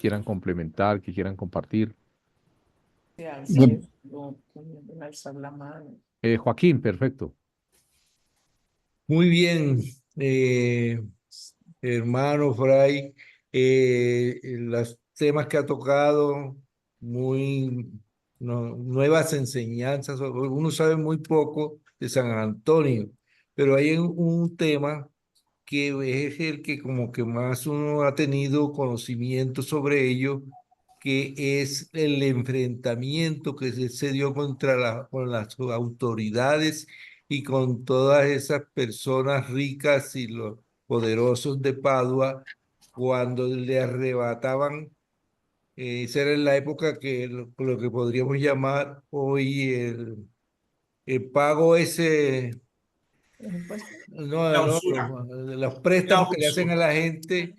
Speaker 1: quieran complementar, que quieran compartir?
Speaker 3: Bueno,
Speaker 4: Alzar la mano.
Speaker 1: Joaquín, perfecto.
Speaker 5: Muy bien, eh, hermano Fray, los temas que ha tocado, muy nuevas enseñanzas. Uno sabe muy poco de San Antonio, pero hay un tema que es el que como que más uno ha tenido conocimiento sobre ello, que es el enfrentamiento que se dio con las autoridades y con todas esas personas ricas y los poderosos de Padua cuando le arrebataban. Esa era en la época que lo que podríamos llamar hoy el pago ese. No,
Speaker 2: La
Speaker 5: no,
Speaker 2: usura,
Speaker 5: los
Speaker 2: la
Speaker 5: préstamos que le hacen a
Speaker 2: usura,
Speaker 5: la gente,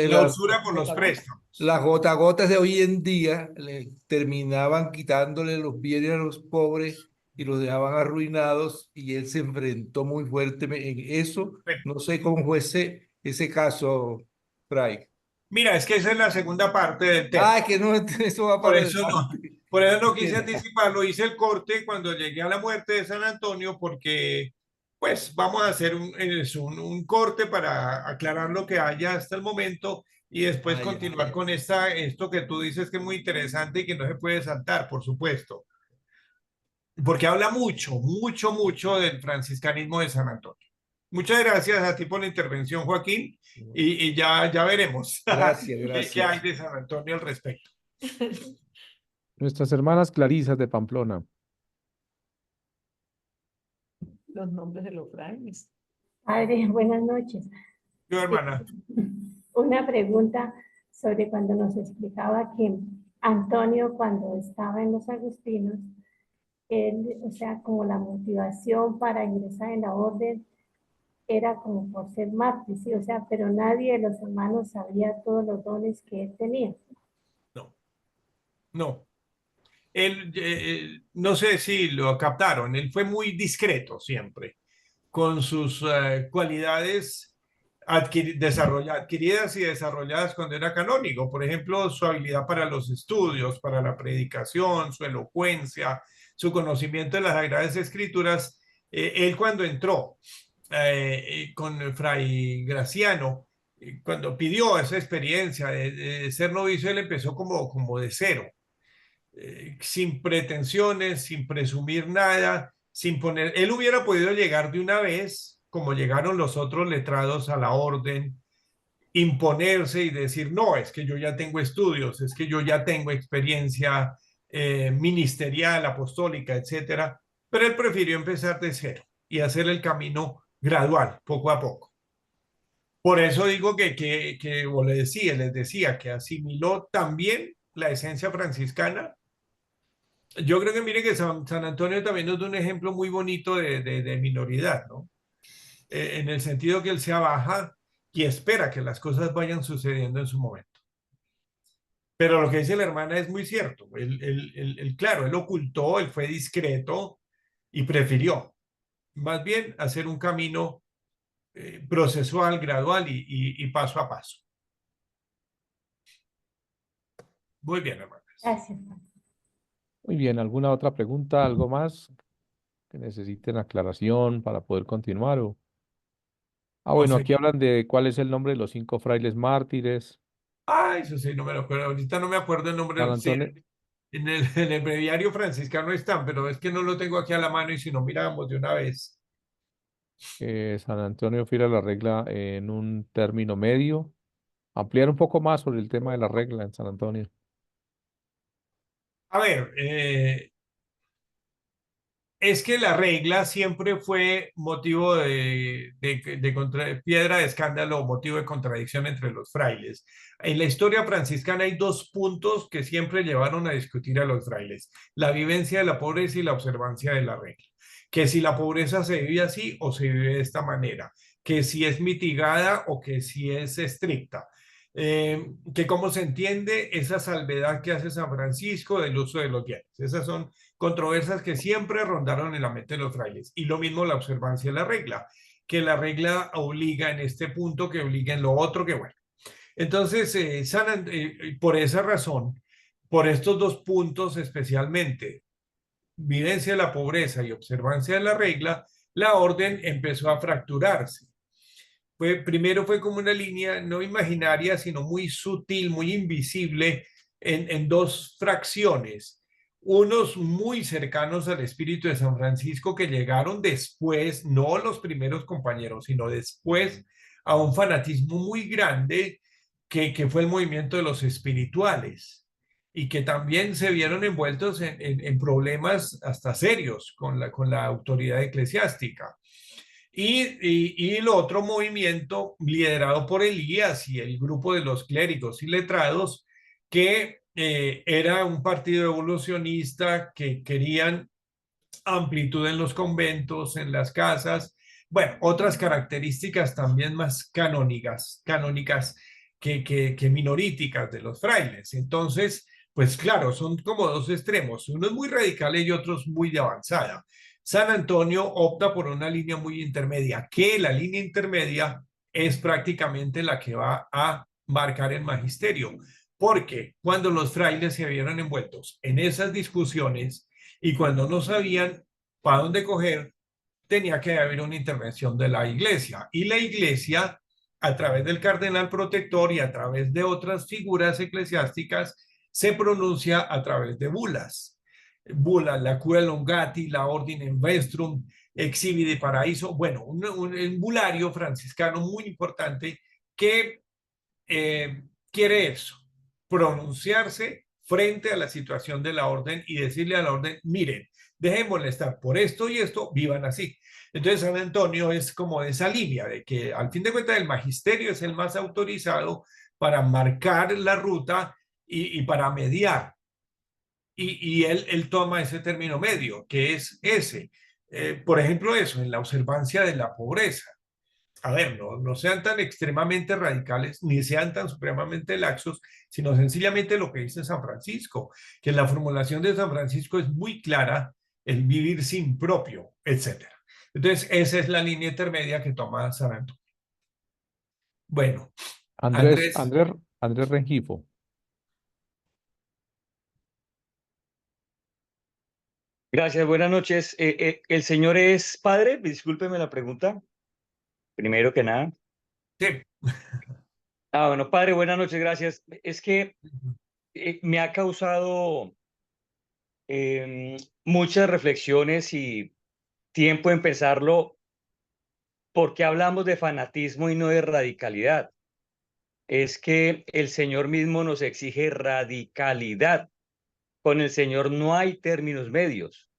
Speaker 2: la usura por los préstamos.
Speaker 5: las gotas de hoy en día le terminaban quitándole los bienes a los pobres y los dejaban arruinados, y él se enfrentó muy fuertemente en eso.
Speaker 2: Bueno,
Speaker 5: No sé cómo fue ese caso, Fray.
Speaker 2: mira, es que esa es la segunda parte del tema.
Speaker 5: Ah, que no, eso va
Speaker 2: Por
Speaker 5: para
Speaker 2: eso no,
Speaker 5: adelante.
Speaker 2: por eso no quise anticiparlo, hice el corte cuando llegué a la muerte de San Antonio, porque pues vamos a hacer un corte para aclarar lo que haya hasta el momento y después
Speaker 5: Ah, ya.
Speaker 2: continuar con esto que tú dices que es muy interesante y que no se puede saltar, por supuesto, porque habla mucho, mucho, mucho del franciscanismo de San Antonio. Muchas gracias a ti por la intervención, Joaquín, y ya veremos
Speaker 5: Gracias,
Speaker 2: qué hay
Speaker 5: gracias.
Speaker 2: de San Antonio al respecto.
Speaker 1: Nuestras hermanas Clarisas de Pamplona.
Speaker 4: Los nombres de los frailes.
Speaker 6: Padre, buenas noches.
Speaker 2: Yo, hermana.
Speaker 6: Una pregunta sobre cuando nos explicaba que Antonio, cuando estaba en los agustinos, él, o sea, como la motivación para ingresar en la orden era como por ser mártir, sí, o sea, pero nadie de los hermanos sabía todos los dones que él tenía.
Speaker 2: No, no. Él, no sé si lo captaron, él fue muy discreto siempre, con sus cualidades adquiridas y desarrolladas cuando era canónigo. Por ejemplo, su habilidad para los estudios, para la predicación, su elocuencia, su conocimiento de las Sagradas Escrituras. Él cuando entró con Fray Graciano, cuando pidió esa experiencia de ser novicio, él empezó como de cero, sin pretensiones, sin presumir nada, sin poner, él hubiera podido llegar de una vez, como llegaron los otros letrados a la orden, imponerse y decir, no, es que yo ya tengo estudios, es que yo ya tengo experiencia ministerial, apostólica, etcétera, pero él prefirió empezar de cero y hacer el camino gradual, poco a poco. Por eso digo o les decía que asimiló también la esencia franciscana. Yo creo que mire que San Antonio también nos da un ejemplo muy bonito de minoridad, ¿no? En el sentido que él se abaja y espera que las cosas vayan sucediendo en su momento. Pero lo que dice la hermana es muy cierto. Claro, él ocultó, él fue discreto y prefirió más bien hacer un camino procesual, gradual y paso a paso. Muy bien, hermanas.
Speaker 6: Gracias.
Speaker 1: Muy bien, ¿alguna otra pregunta, algo más que necesiten aclaración para poder continuar?
Speaker 2: No
Speaker 1: Bueno,
Speaker 2: sé.
Speaker 1: aquí hablan de cuál es el nombre de los 5 frailes mártires.
Speaker 2: Ay, eso sí, no me lo acuerdo. Ahorita no me acuerdo el nombre.
Speaker 1: San
Speaker 2: Sí,
Speaker 1: Antonio,
Speaker 2: en el breviario franciscano están, pero es que no lo tengo aquí a la mano y si no miramos de una vez.
Speaker 1: San Antonio fiel a la regla en un término medio. Ampliar un poco más sobre el tema de la regla en San Antonio.
Speaker 2: A ver, es que la regla siempre fue motivo de piedra de escándalo, motivo de contradicción entre los frailes. En la historia franciscana hay dos puntos que siempre llevaron a discutir a los frailes: la vivencia de la pobreza y la observancia de la regla. Que si la pobreza se vive así o se vive de esta manera, que si es mitigada o que si es estricta. Que cómo se entiende esa salvedad que hace San Francisco del uso de los bienes. Esas son controversias que siempre rondaron en la mente de los frailes. Y lo mismo la observancia de la regla, que la regla obliga en este punto, que obliga en lo otro, que bueno. Entonces, por esa razón, por estos dos puntos especialmente, vivencia de la pobreza y observancia de la regla, la orden empezó a fracturarse. Primero fue como una línea no imaginaria, sino muy sutil, muy invisible, en dos fracciones. Unos muy cercanos al espíritu de San Francisco que llegaron después, no los primeros compañeros, sino después a un fanatismo muy grande que fue el movimiento de los espirituales y que también se vieron envueltos en problemas hasta serios con la autoridad eclesiástica. Y el otro movimiento liderado por Elías y el grupo de los clérigos y letrados, que era un partido evolucionista que querían amplitud en los conventos, en las casas, bueno, otras características también más canónicas que minoríticas de los frailes. Entonces, pues claro, son como dos extremos, unos muy radicales y otros muy de avanzada. San Antonio opta por una línea muy intermedia, que la línea intermedia es prácticamente la que va a marcar el magisterio, porque cuando los frailes se vieron envueltos en esas discusiones y cuando no sabían para dónde coger, tenía que haber una intervención de la iglesia. Y la iglesia, a través del cardenal protector y a través de otras figuras eclesiásticas, se pronuncia a través de bulas. Bulas, la Cura Longati, la Ordine Vestrum, Exhibi de Paraíso. Bueno, un bulario franciscano muy importante que quiere eso, pronunciarse frente a la situación de la orden y decirle a la orden, miren, dejémosle estar por esto y esto, vivan así. Entonces San Antonio es como de esa línea, de que al fin de cuentas el magisterio es el más autorizado para marcar la ruta y para mediar. Y él toma ese término medio, que es ese. Por ejemplo, eso, en la observancia de la pobreza. A ver, no sean tan extremadamente radicales, ni sean tan supremamente laxos, sino sencillamente lo que dice San Francisco, que la formulación de San Francisco es muy clara, el vivir sin propio, etc. Entonces, esa es la línea intermedia que toma San Antonio. Bueno, Andrés.
Speaker 1: Andrés Rengifo.
Speaker 7: Gracias, buenas noches. ¿El señor es padre? Discúlpeme la pregunta, primero que nada.
Speaker 2: Sí.
Speaker 7: Bueno, padre, buenas noches, gracias. Es que me ha causado muchas reflexiones y tiempo en pensarlo, porque hablamos de fanatismo y no de radicalidad. Es que el Señor mismo nos exige radicalidad. Con el Señor no hay términos medios.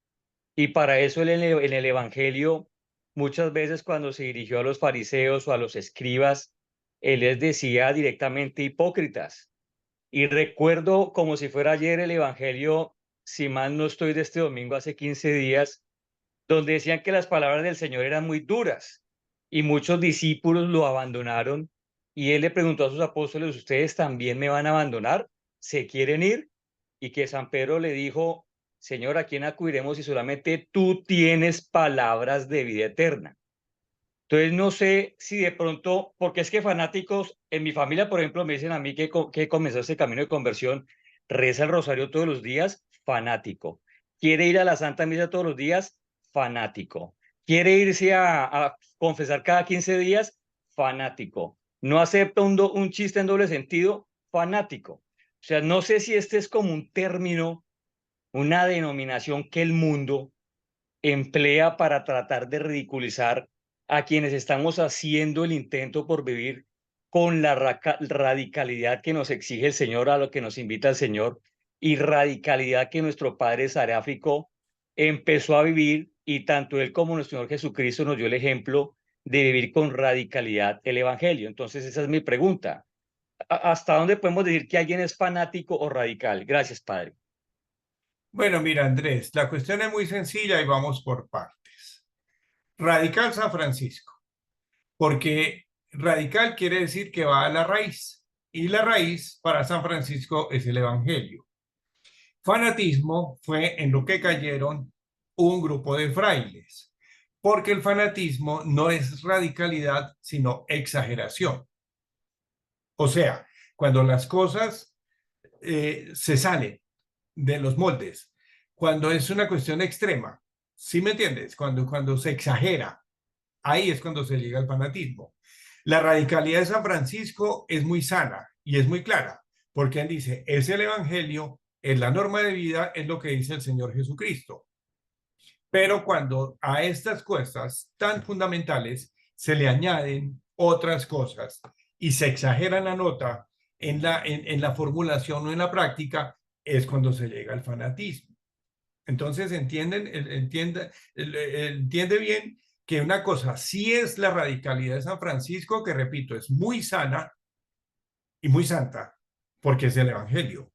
Speaker 7: Y para eso en el Evangelio, muchas veces cuando se dirigió a los fariseos o a los escribas, Él les decía directamente hipócritas. Y recuerdo como si fuera ayer el Evangelio, si mal no estoy, de este domingo hace 15 días, donde decían que las palabras del Señor eran muy duras y muchos discípulos lo abandonaron. Y Él le preguntó a sus apóstoles, ¿ustedes también me van a abandonar? ¿Se quieren ir? Y que San Pedro le dijo, Señor, ¿a quién acudiremos si solamente tú tienes palabras de vida eterna? Entonces no sé si de pronto, porque es que fanáticos, en mi familia, por ejemplo, me dicen a mí que comenzó ese camino de conversión, reza el rosario todos los días, fanático. Quiere ir a la Santa Misa todos los días, fanático. Quiere irse a confesar cada 15 días, fanático. No acepta un chiste en doble sentido, fanático. O sea, no sé si este es como un término, una denominación que el mundo emplea para tratar de ridiculizar a quienes estamos haciendo el intento por vivir con la radicalidad que nos exige el Señor, a lo que nos invita el Señor, y radicalidad que nuestro padre seráfico empezó a vivir, y tanto él como nuestro Señor Jesucristo nos dio el ejemplo de vivir con radicalidad el Evangelio. Entonces, esa es mi pregunta. ¿Hasta dónde podemos decir que alguien es fanático o radical? Gracias, Padre.
Speaker 2: Bueno, mira, Andrés, la cuestión es muy sencilla y vamos por partes. Radical San Francisco, porque radical quiere decir que va a la raíz, y la raíz para San Francisco es el Evangelio. Fanatismo fue en lo que cayeron un grupo de frailes, porque el fanatismo no es radicalidad, sino exageración. O sea, cuando las cosas se salen de los moldes, cuando es una cuestión extrema, ¿sí me entiendes? Cuando se exagera, ahí es cuando se llega al fanatismo. La radicalidad de San Francisco es muy sana y es muy clara, porque él dice, es el Evangelio, es la norma de vida, es lo que dice el Señor Jesucristo. Pero cuando a estas cosas tan fundamentales se le añaden otras cosas y se exagera la nota en la formulación o en la práctica, es cuando se llega al fanatismo. Entonces, entiende bien que una cosa sí es la radicalidad de San Francisco, que repito, es muy sana y muy santa, porque es el Evangelio,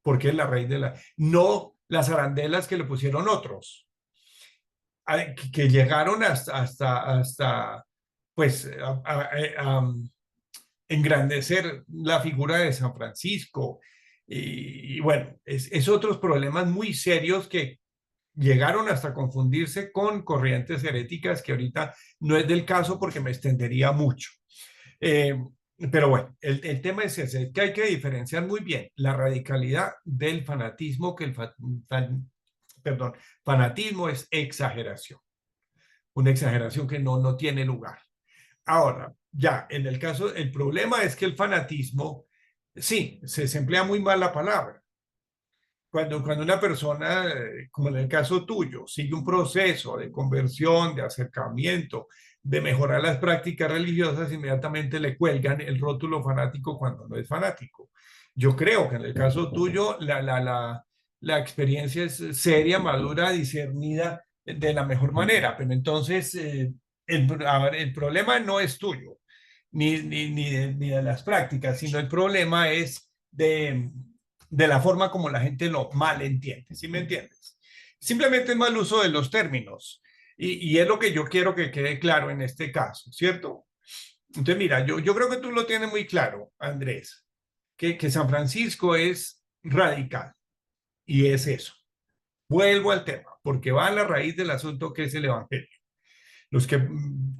Speaker 2: porque es la raíz de no las arandelas que le pusieron otros, que llegaron hasta pues, engrandecer la figura de San Francisco. Y bueno, es otros problemas muy serios que llegaron hasta confundirse con corrientes heréticas, que ahorita no es del caso porque me extendería mucho. Pero bueno, el tema es ese, que hay que diferenciar muy bien la radicalidad del fanatismo, que fanatismo es exageración, una exageración que no tiene lugar. Ahora, ya, en el caso, el problema es que el fanatismo, sí, se emplea muy mal la palabra. Cuando una persona, como en el caso tuyo, sigue un proceso de conversión, de acercamiento, de mejorar las prácticas religiosas, inmediatamente le cuelgan el rótulo fanático cuando no es fanático. Yo creo que en el caso tuyo la experiencia es seria, madura, discernida de la mejor manera, pero entonces el problema no es tuyo, ni de las prácticas, sino el problema es de la forma como la gente lo mal entiende, ¿sí me entiendes? Simplemente es mal uso de los términos y es lo que yo quiero que quede claro en este caso, ¿cierto? Entonces, mira, yo creo que tú lo tienes muy claro, Andrés, que San Francisco es radical y es eso. Vuelvo al tema, porque va a la raíz del asunto que es el Evangelio. Los que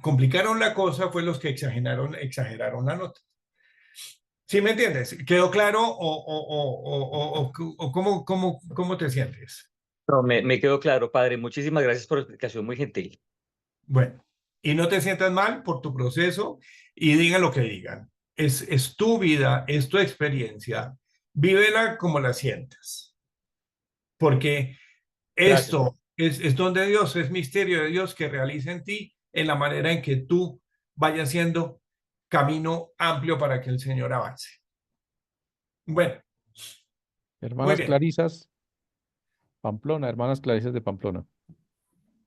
Speaker 2: complicaron la cosa fue los que exageraron la nota. ¿Sí me entiendes? ¿Quedó claro o cómo te sientes?
Speaker 7: No, me quedó claro, Padre. Muchísimas gracias por la explicación, muy gentil.
Speaker 2: Bueno, y no te sientas mal por tu proceso y digan lo que digan. Es tu vida, es tu experiencia. Vívela como la sientas. Porque
Speaker 7: Gracias.
Speaker 2: esto es don de Dios, es misterio de Dios que realiza en ti en la manera en que tú vayas siendo camino amplio para que el Señor avance. Bueno, muy
Speaker 1: Hermanas
Speaker 2: bien.
Speaker 1: Clarisas, Pamplona, hermanas Clarisas de Pamplona.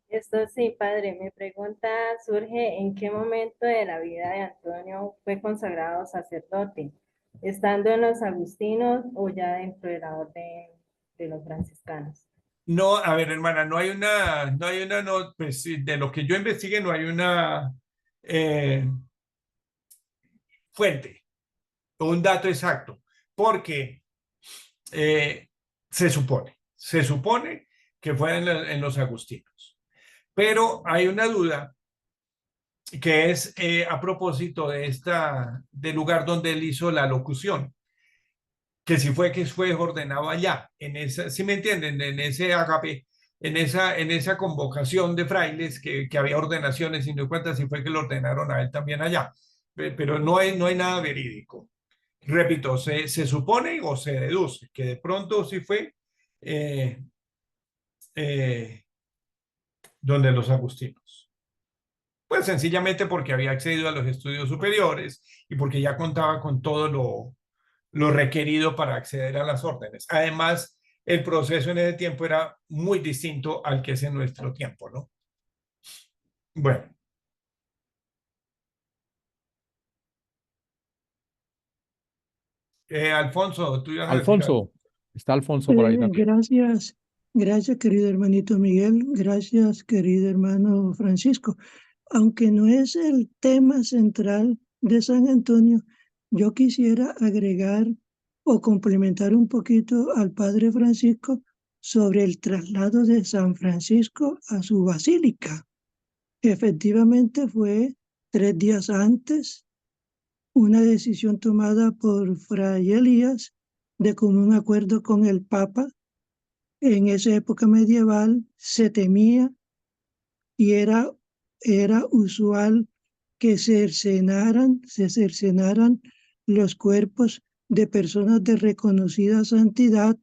Speaker 8: Esto sí, padre, mi pregunta surge: ¿en qué momento de la vida de Antonio fue consagrado sacerdote? ¿Estando en los agustinos o ya dentro de la orden de los franciscanos?
Speaker 2: No, a ver, hermana, no, pues de lo que yo investigué no hay una fuente o un dato exacto, porque se supone que fue en los agustinos, pero hay una duda que es a propósito del lugar donde él hizo la locución, que si fue ordenado allá, ¿sí me entienden? En ese agape, en esa convocación de frailes que había ordenaciones, y no doy cuenta si fue que lo ordenaron a él también allá, pero no hay nada verídico. Repito, se supone o se deduce que de pronto sí fue donde los agustinos. Pues sencillamente porque había accedido a los estudios superiores y porque ya contaba con todo lo requerido para acceder a las órdenes. Además, el proceso en ese tiempo era muy distinto al que es en nuestro tiempo, ¿no? Bueno. Alfonso, tú ibas a decir algo.
Speaker 1: Alfonso, está Alfonso por ahí también.
Speaker 9: Gracias querido hermanito Miguel, gracias querido hermano Francisco. Aunque no es el tema central de San Antonio, yo quisiera agregar o complementar un poquito al padre Francisco sobre el traslado de San Francisco a su basílica. Efectivamente fue 3 días antes, una decisión tomada por Fray Elías de común acuerdo con el Papa. En esa época medieval se temía y era usual que se cercenaran los cuerpos de personas de reconocida santidad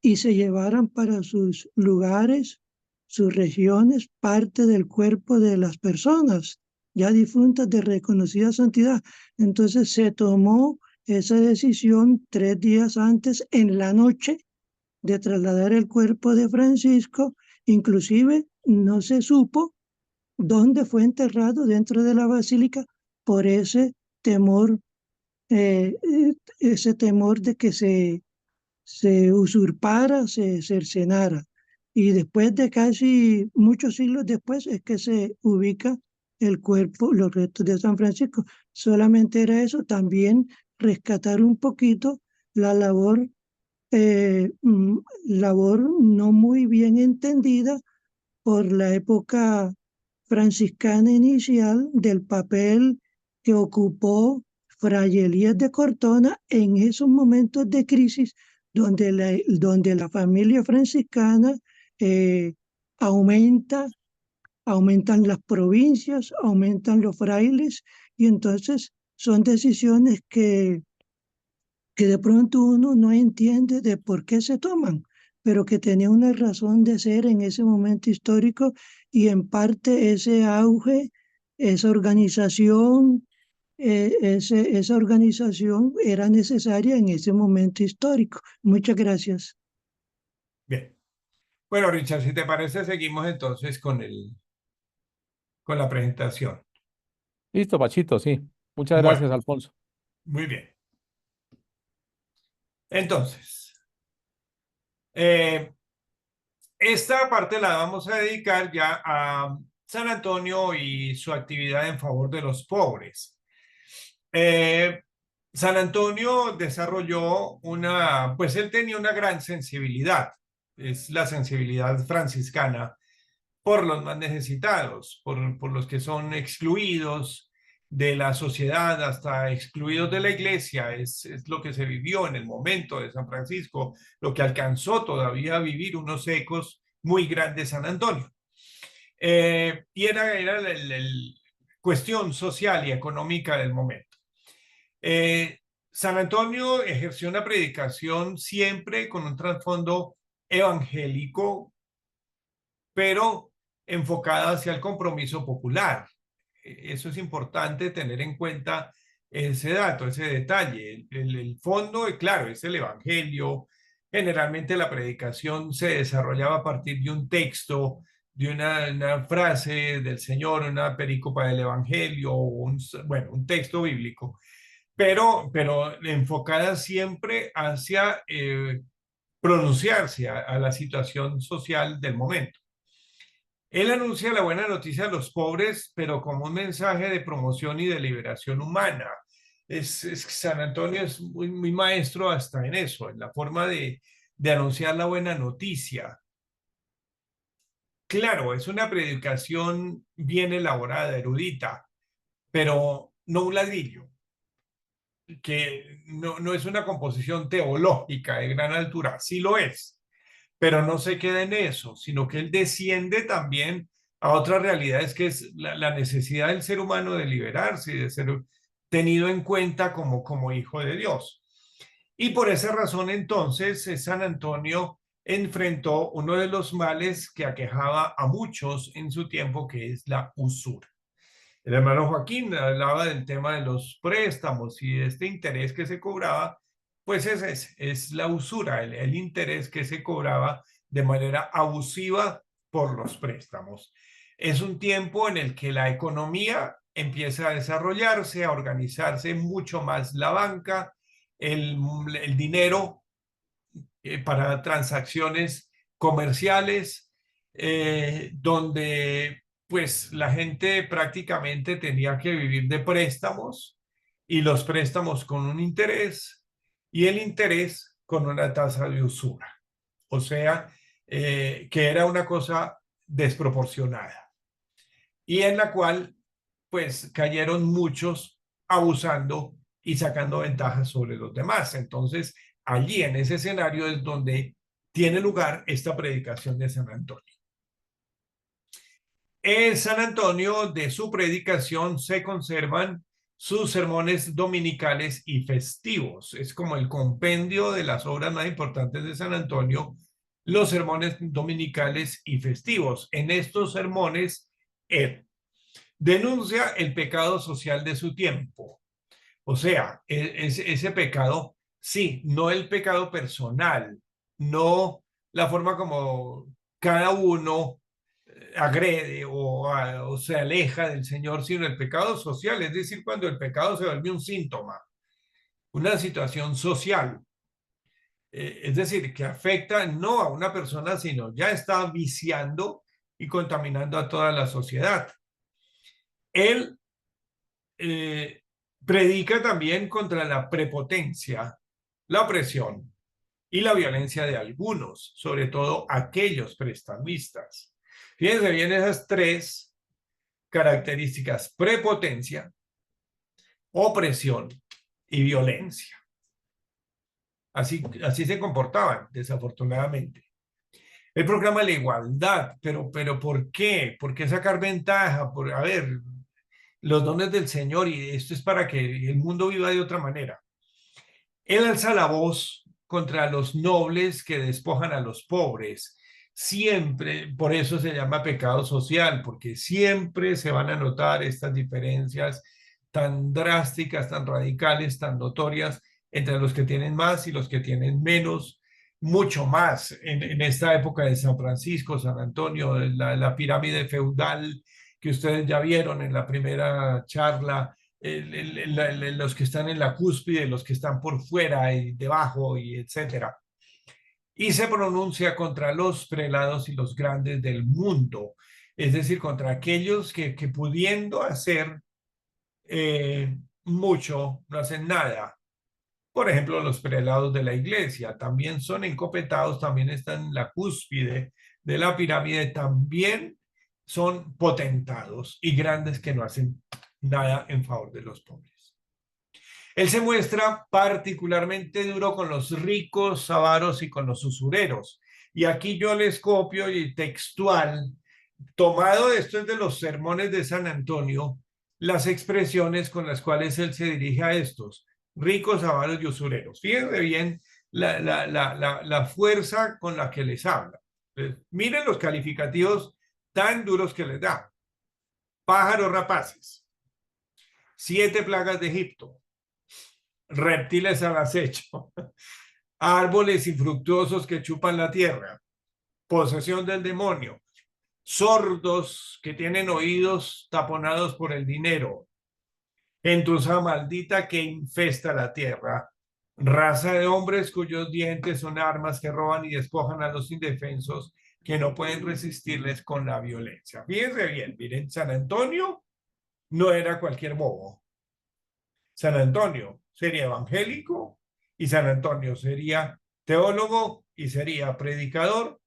Speaker 9: y se llevaran para sus lugares, sus regiones, parte del cuerpo de las personas ya difuntas de reconocida santidad. Entonces se tomó esa decisión 3 días antes, en la noche, de trasladar el cuerpo de Francisco. Inclusive no se supo dónde fue enterrado dentro de la basílica por ese temor de que se usurpara, se cercenara. Y después de casi muchos siglos después es que se ubica el cuerpo, los restos de San Francisco. Solamente era eso, también rescatar un poquito la labor no muy bien entendida por la época franciscana inicial del papel que ocupó Fray Elías de Cortona en esos momentos de crisis donde la familia franciscana aumentan las provincias, aumentan los frailes, y entonces son decisiones que de pronto uno no entiende de por qué se toman, pero que tenía una razón de ser en ese momento histórico, y en parte ese auge, esa organización era necesaria en ese momento histórico. Muchas gracias.
Speaker 2: Bien. Bueno, Richard, si te parece, seguimos entonces con la presentación.
Speaker 1: Listo, Pachito, sí. Muchas
Speaker 2: Bueno,
Speaker 1: gracias, Alfonso.
Speaker 2: muy bien. Entonces, esta parte la vamos a dedicar ya a San Antonio y su actividad en favor de los pobres. San Antonio desarrolló pues él tenía una gran sensibilidad, es la sensibilidad franciscana por los más necesitados, por los que son excluidos de la sociedad, hasta excluidos de la iglesia. Es lo que se vivió en el momento de San Francisco, lo que alcanzó todavía a vivir unos ecos muy grandes San Antonio. Y era la cuestión social y económica del momento. San Antonio ejerció una predicación siempre con un trasfondo evangélico, pero enfocada hacia el compromiso popular. Eso es importante tener en cuenta, ese dato, ese detalle. El fondo, claro, es el evangelio. Generalmente la predicación se desarrollaba a partir de un texto, de una frase del Señor, una perícopa del evangelio, un texto bíblico, pero enfocada siempre hacia pronunciarse a la situación social del momento. Él anuncia la buena noticia a los pobres, pero como un mensaje de promoción y de liberación humana. San Antonio es muy maestro hasta en eso, en la forma de anunciar la buena noticia. Claro, es una predicación bien elaborada, erudita, pero no un ladrillo, que no es una composición teológica de gran altura, sí lo es, pero no se queda en eso, sino que él desciende también a otras realidades, que es la necesidad del ser humano de liberarse y de ser tenido en cuenta como hijo de Dios. Y por esa razón entonces San Antonio enfrentó uno de los males que aquejaba a muchos en su tiempo, que es la usura. El hermano Joaquín hablaba del tema de los préstamos y de este interés que se cobraba Pues es la usura, el interés que se cobraba de manera abusiva por los préstamos. Es un tiempo en el que la economía empieza a desarrollarse, a organizarse mucho más la banca, el dinero para transacciones comerciales, donde pues la gente prácticamente tenía que vivir de préstamos y los préstamos con un interés y el interés con una tasa de usura. O sea, que era una cosa desproporcionada y en la cual pues cayeron muchos abusando y sacando ventajas sobre los demás. Entonces, allí en ese escenario es donde tiene lugar esta predicación de San Antonio. En San Antonio, de su predicación, se conservan sus sermones dominicales y festivos. Es como el compendio de las obras más importantes de San Antonio, los sermones dominicales y festivos. En estos sermones, él denuncia el pecado social de su tiempo. O sea, ese pecado, sí, no el pecado personal, no la forma como cada uno agrede o se aleja del Señor, sino el pecado social, es decir, cuando el pecado se vuelve un síntoma, una situación social. Es decir, que afecta no a una persona, sino ya está viciando y contaminando a toda la sociedad. Él predica también contra la prepotencia, la opresión y la violencia de algunos, sobre todo aquellos prestamistas. Fíjense bien esas tres características: prepotencia, opresión y violencia. Así se comportaban, desafortunadamente. Él proclama la igualdad, pero ¿por qué? ¿Por qué sacar ventaja? A ver, los dones del Señor, y esto es para que el mundo viva de otra manera. Él alza la voz contra los nobles que despojan a los pobres. Siempre, por eso se llama pecado social, porque siempre se van a notar estas diferencias tan drásticas, tan radicales, tan notorias entre los que tienen más y los que tienen menos, mucho más en esta época de San Francisco, San Antonio, la pirámide feudal que ustedes ya vieron en la primera charla, los que están en la cúspide, los que están por fuera y debajo, y etcétera. Y se pronuncia contra los prelados y los grandes del mundo, es decir, contra aquellos que pudiendo hacer mucho, no hacen nada. Por ejemplo, los prelados de la iglesia también son encopetados, también están en la cúspide de la pirámide, también son potentados y grandes que no hacen nada en favor de los pobres. Él se muestra particularmente duro con los ricos, avaros y con los usureros. Y aquí yo les copio y textual, tomado esto es de los sermones de San Antonio, las expresiones con las cuales él se dirige a estos ricos, avaros y usureros. Fíjense bien la fuerza con la que les habla. Miren los calificativos tan duros que les da. Pájaros rapaces, 7 plagas de Egipto, reptiles al acecho, árboles infructuosos que chupan la tierra, posesión del demonio, sordos que tienen oídos taponados por el dinero, gentuza maldita que infesta la tierra, raza de hombres cuyos dientes son armas que roban y despojan a los indefensos que no pueden resistirles con la violencia. Fíjense bien, miren, San Antonio no era cualquier bobo. San Antonio sería evangélico y San Antonio sería teólogo y sería predicador,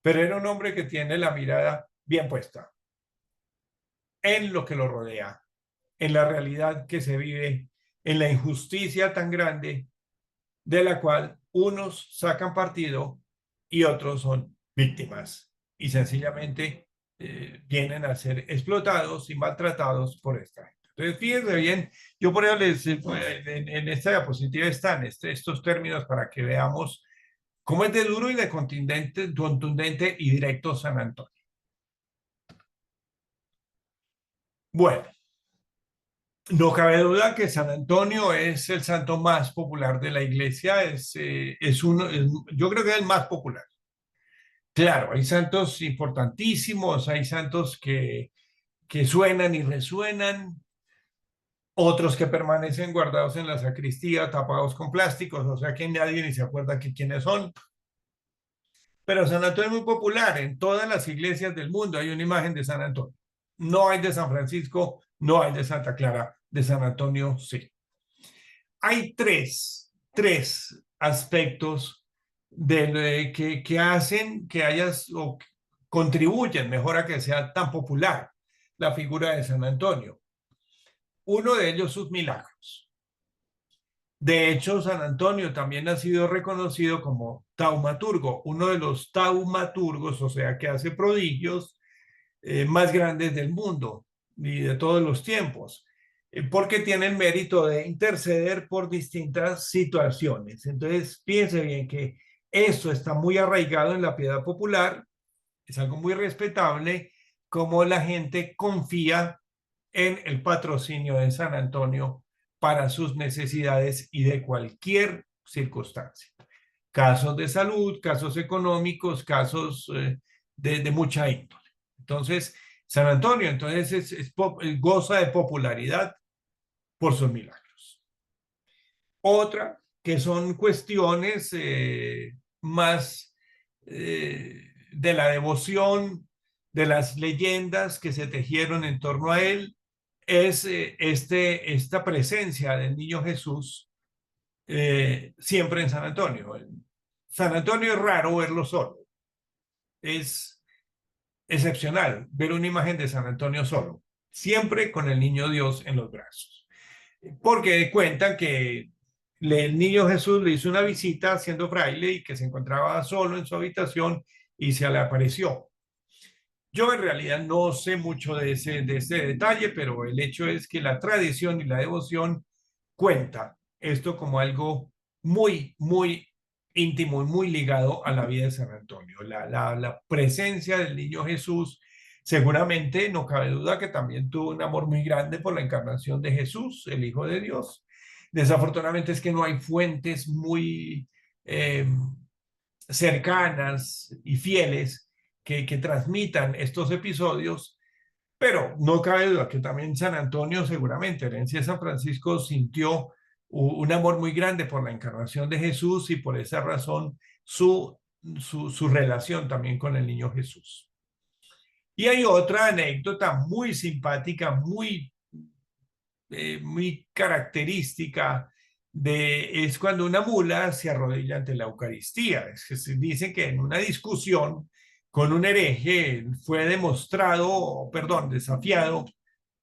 Speaker 2: pero era un hombre que tiene la mirada bien puesta en lo que lo rodea, en la realidad que se vive, en la injusticia tan grande de la cual unos sacan partido y otros son víctimas y sencillamente vienen a ser explotados y maltratados por esta gente. Entonces, fíjense bien, yo por eso en esta diapositiva están estos términos para que veamos cómo es de duro y de contundente y directo San Antonio. Bueno, No cabe duda que San Antonio es el santo más popular de la iglesia, yo creo que es el más popular. Claro, hay santos importantísimos, hay santos que suenan y resuenan, otros que permanecen guardados en la sacristía, tapados con plásticos, o sea que nadie ni se acuerda que quiénes son. Pero San Antonio es muy popular, en todas las iglesias del mundo hay una imagen de San Antonio. No hay de San Francisco, no hay de Santa Clara, de San Antonio sí. Hay tres aspectos que hacen que hayas o contribuyen mejor a que sea tan popular la figura de San Antonio. Uno de ellos, sus milagros. De hecho, San Antonio también ha sido reconocido como taumaturgo, uno de los taumaturgos, o sea, que hace prodigios más grandes del mundo y de todos los tiempos, porque tiene el mérito de interceder por distintas situaciones. Entonces, piense bien que eso está muy arraigado en la piedad popular, es algo muy respetable, como la gente confía en el patrocinio de San Antonio para sus necesidades y de cualquier circunstancia. Casos de salud, casos económicos, casos de mucha índole. Entonces, San Antonio goza de popularidad por sus milagros. Otra, que son cuestiones más de la devoción, de las leyendas que se tejieron en torno a él, es esta presencia del niño Jesús siempre en San Antonio. San Antonio es raro verlo solo. Es excepcional ver una imagen de San Antonio solo, siempre con el niño Dios en los brazos. Porque cuentan que el niño Jesús le hizo una visita siendo fraile y que se encontraba solo en su habitación y se le apareció. Yo en realidad no sé mucho de ese detalle, pero el hecho es que la tradición y la devoción cuenta esto como algo muy, muy íntimo y muy ligado a la vida de San Antonio. La presencia del niño Jesús, seguramente no cabe duda que también tuvo un amor muy grande por la encarnación de Jesús, el Hijo de Dios. Desafortunadamente es que no hay fuentes muy cercanas y fieles que transmitan estos episodios, pero no cabe duda que también San Antonio, seguramente, herencia de San Francisco, sintió un amor muy grande por la encarnación de Jesús y por esa razón su relación también con el niño Jesús. Y hay otra anécdota muy simpática, muy característica es cuando una mula se arrodilla ante la Eucaristía. Se dice que en una discusión con un hereje fue desafiado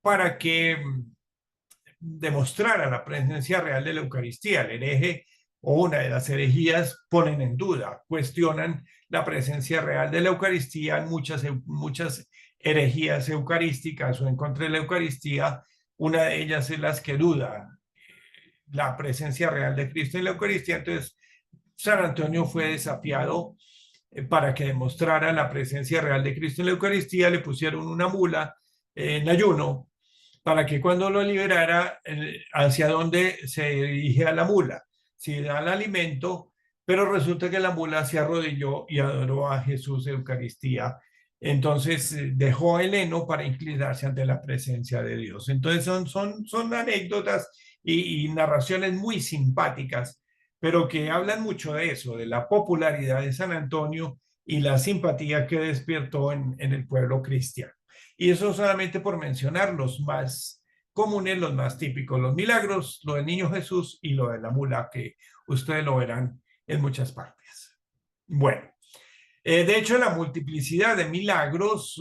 Speaker 2: para que demostrara la presencia real de la Eucaristía. El hereje o una de las herejías ponen en duda, cuestionan la presencia real de la Eucaristía en muchas herejías eucarísticas o en contra de la Eucaristía. Una de ellas es las que duda la presencia real de Cristo en la Eucaristía. Entonces, San Antonio fue desafiado para que demostrara la presencia real de Cristo en la Eucaristía. Le pusieron una mula en ayuno para que cuando lo liberara, hacia dónde se dirige la mula, si da el alimento, pero resulta que la mula se arrodilló y adoró a Jesús en Eucaristía. Entonces dejó el heno para inclinarse ante la presencia de Dios. Entonces son anécdotas y narraciones muy simpáticas, pero que hablan mucho de eso, de la popularidad de San Antonio y la simpatía que despertó en el pueblo cristiano. Y eso solamente por mencionar los más comunes, los más típicos, los milagros, lo del niño Jesús y lo de la mula, que ustedes lo verán en muchas partes. Bueno, de hecho, la multiplicidad de milagros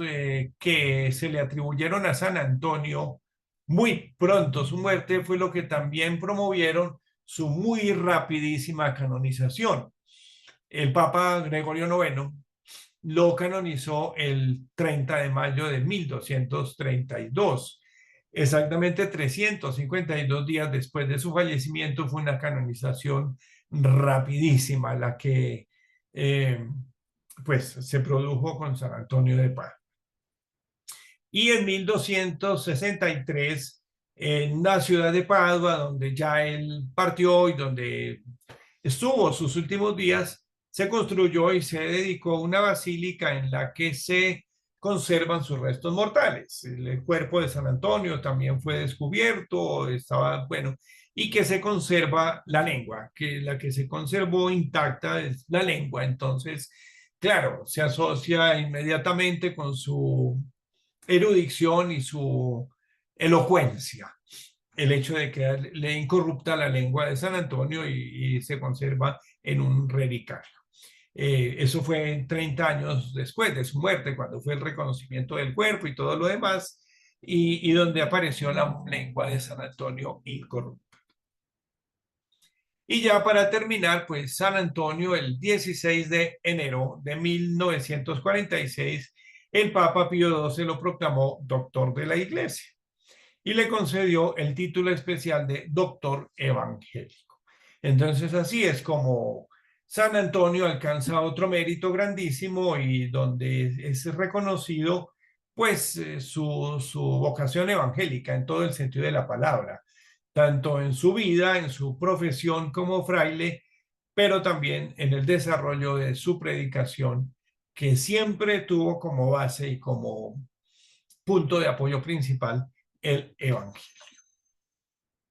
Speaker 2: que se le atribuyeron a San Antonio muy pronto su muerte fue lo que también promovieron su muy rapidísima canonización. El Papa Gregorio IX lo canonizó el 30 de mayo de 1232. Exactamente 352 días después de su fallecimiento fue una canonización rapidísima la que pues se produjo con San Antonio de Padua. Y en 1263 en la ciudad de Padua, donde ya él partió y donde estuvo sus últimos días, se construyó y se dedicó una basílica en la que se conservan sus restos mortales. El cuerpo de San Antonio también fue descubierto, estaba, bueno, y que se conserva la lengua, que la que se conservó intacta es la lengua. Entonces, claro, se asocia inmediatamente con su erudición y su elocuencia el hecho de que le incorrupta la lengua de San Antonio y se conserva en un relicario. Eso fue 30 años después de su muerte, cuando fue el reconocimiento del cuerpo y todo lo demás, y donde apareció la lengua de San Antonio incorrupta. Y ya para terminar, pues San Antonio, el 16 de enero de 1946, el Papa Pío XII lo proclamó doctor de la Iglesia y le concedió el título especial de doctor evangélico. Entonces así es como San Antonio alcanza otro mérito grandísimo y donde es reconocido pues su vocación evangélica en todo el sentido de la palabra, tanto en su vida, en su profesión como fraile, pero también en el desarrollo de su predicación, que siempre tuvo como base y como punto de apoyo principal el evangelio.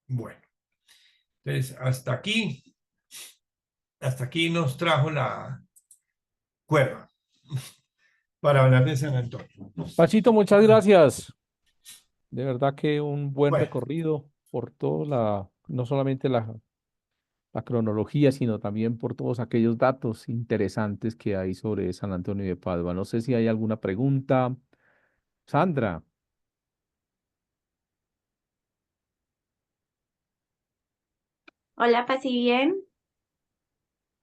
Speaker 2: Bueno, entonces hasta aquí nos trajo la cuerda para hablar de San Antonio.
Speaker 1: Pachito, muchas gracias. De verdad que un buen
Speaker 2: Bueno.
Speaker 1: recorrido por toda no solamente la cronología, sino también por todos aquellos datos interesantes que hay sobre San Antonio de Padua. No sé si hay alguna pregunta. Sandra.
Speaker 10: Hola, Pasi, bien.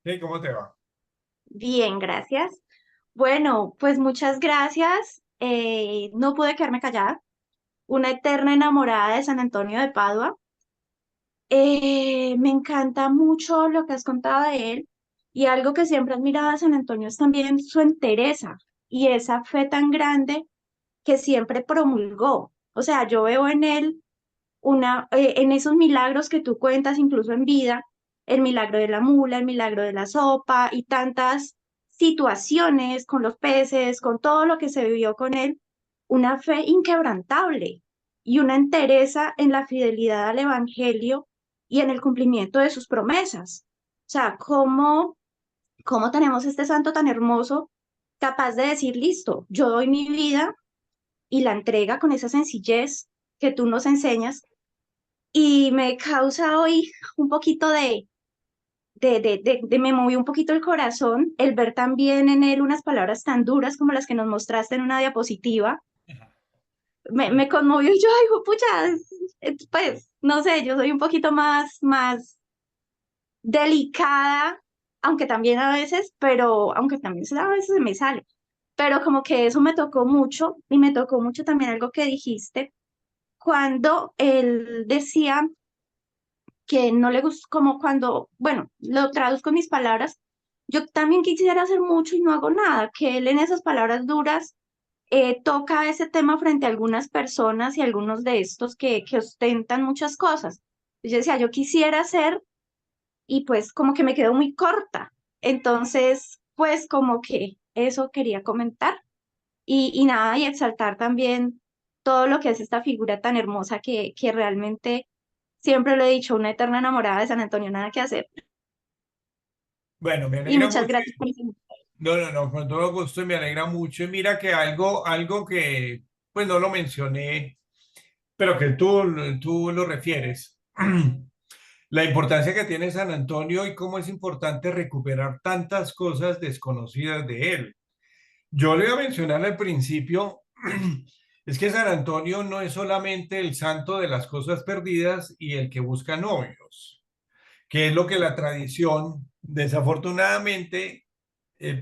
Speaker 2: Sí, ¿cómo te va?
Speaker 10: Bien, gracias. Bueno, pues muchas gracias. No pude quedarme callada. Una eterna enamorada de San Antonio de Padua. Me encanta mucho lo que has contado de él y algo que siempre he admirado de San Antonio es también su entereza y esa fe tan grande que siempre promulgó. O sea, yo veo en él en esos milagros que tú cuentas, incluso en vida, el milagro de la mula, el milagro de la sopa y tantas situaciones con los peces, con todo lo que se vivió con él, una fe inquebrantable y una entereza en la fidelidad al Evangelio y en el cumplimiento de sus promesas. O sea, cómo tenemos este santo tan hermoso capaz de decir, listo, yo doy mi vida y la entrega con esa sencillez que tú nos enseñas y me causa hoy un poquito me movió un poquito el corazón el ver también en él unas palabras tan duras como las que nos mostraste en una diapositiva. Me conmovió y yo, ay, pucha, pues, no sé, yo soy un poquito más delicada, aunque también a veces, pero aunque también a veces se me sale. Pero como que eso me tocó mucho y me tocó mucho también algo que dijiste cuando él decía que no le gusta, como cuando, bueno, lo traduzco en mis palabras, yo también quisiera hacer mucho y no hago nada, que él en esas palabras duras toca ese tema frente a algunas personas y algunos de estos que ostentan muchas cosas. Yo decía, yo quisiera hacer y pues como que me quedo muy corta. Entonces, pues como que eso quería comentar y nada, y exaltar también todo lo que es esta figura tan hermosa que realmente siempre lo he dicho, una eterna enamorada de San Antonio, nada que hacer.
Speaker 2: Bueno, me
Speaker 10: Y
Speaker 2: alegra
Speaker 10: muchas
Speaker 2: mucho.
Speaker 10: gracias por eso.
Speaker 2: No, con todo gusto y me alegra mucho. Y mira que algo que pues no lo mencioné, pero que tú lo refieres. La importancia que tiene San Antonio y cómo es importante recuperar tantas cosas desconocidas de él. Yo le iba a mencionar al principio, es que San Antonio no es solamente el santo de las cosas perdidas y el que busca novios, que es lo que la tradición desafortunadamente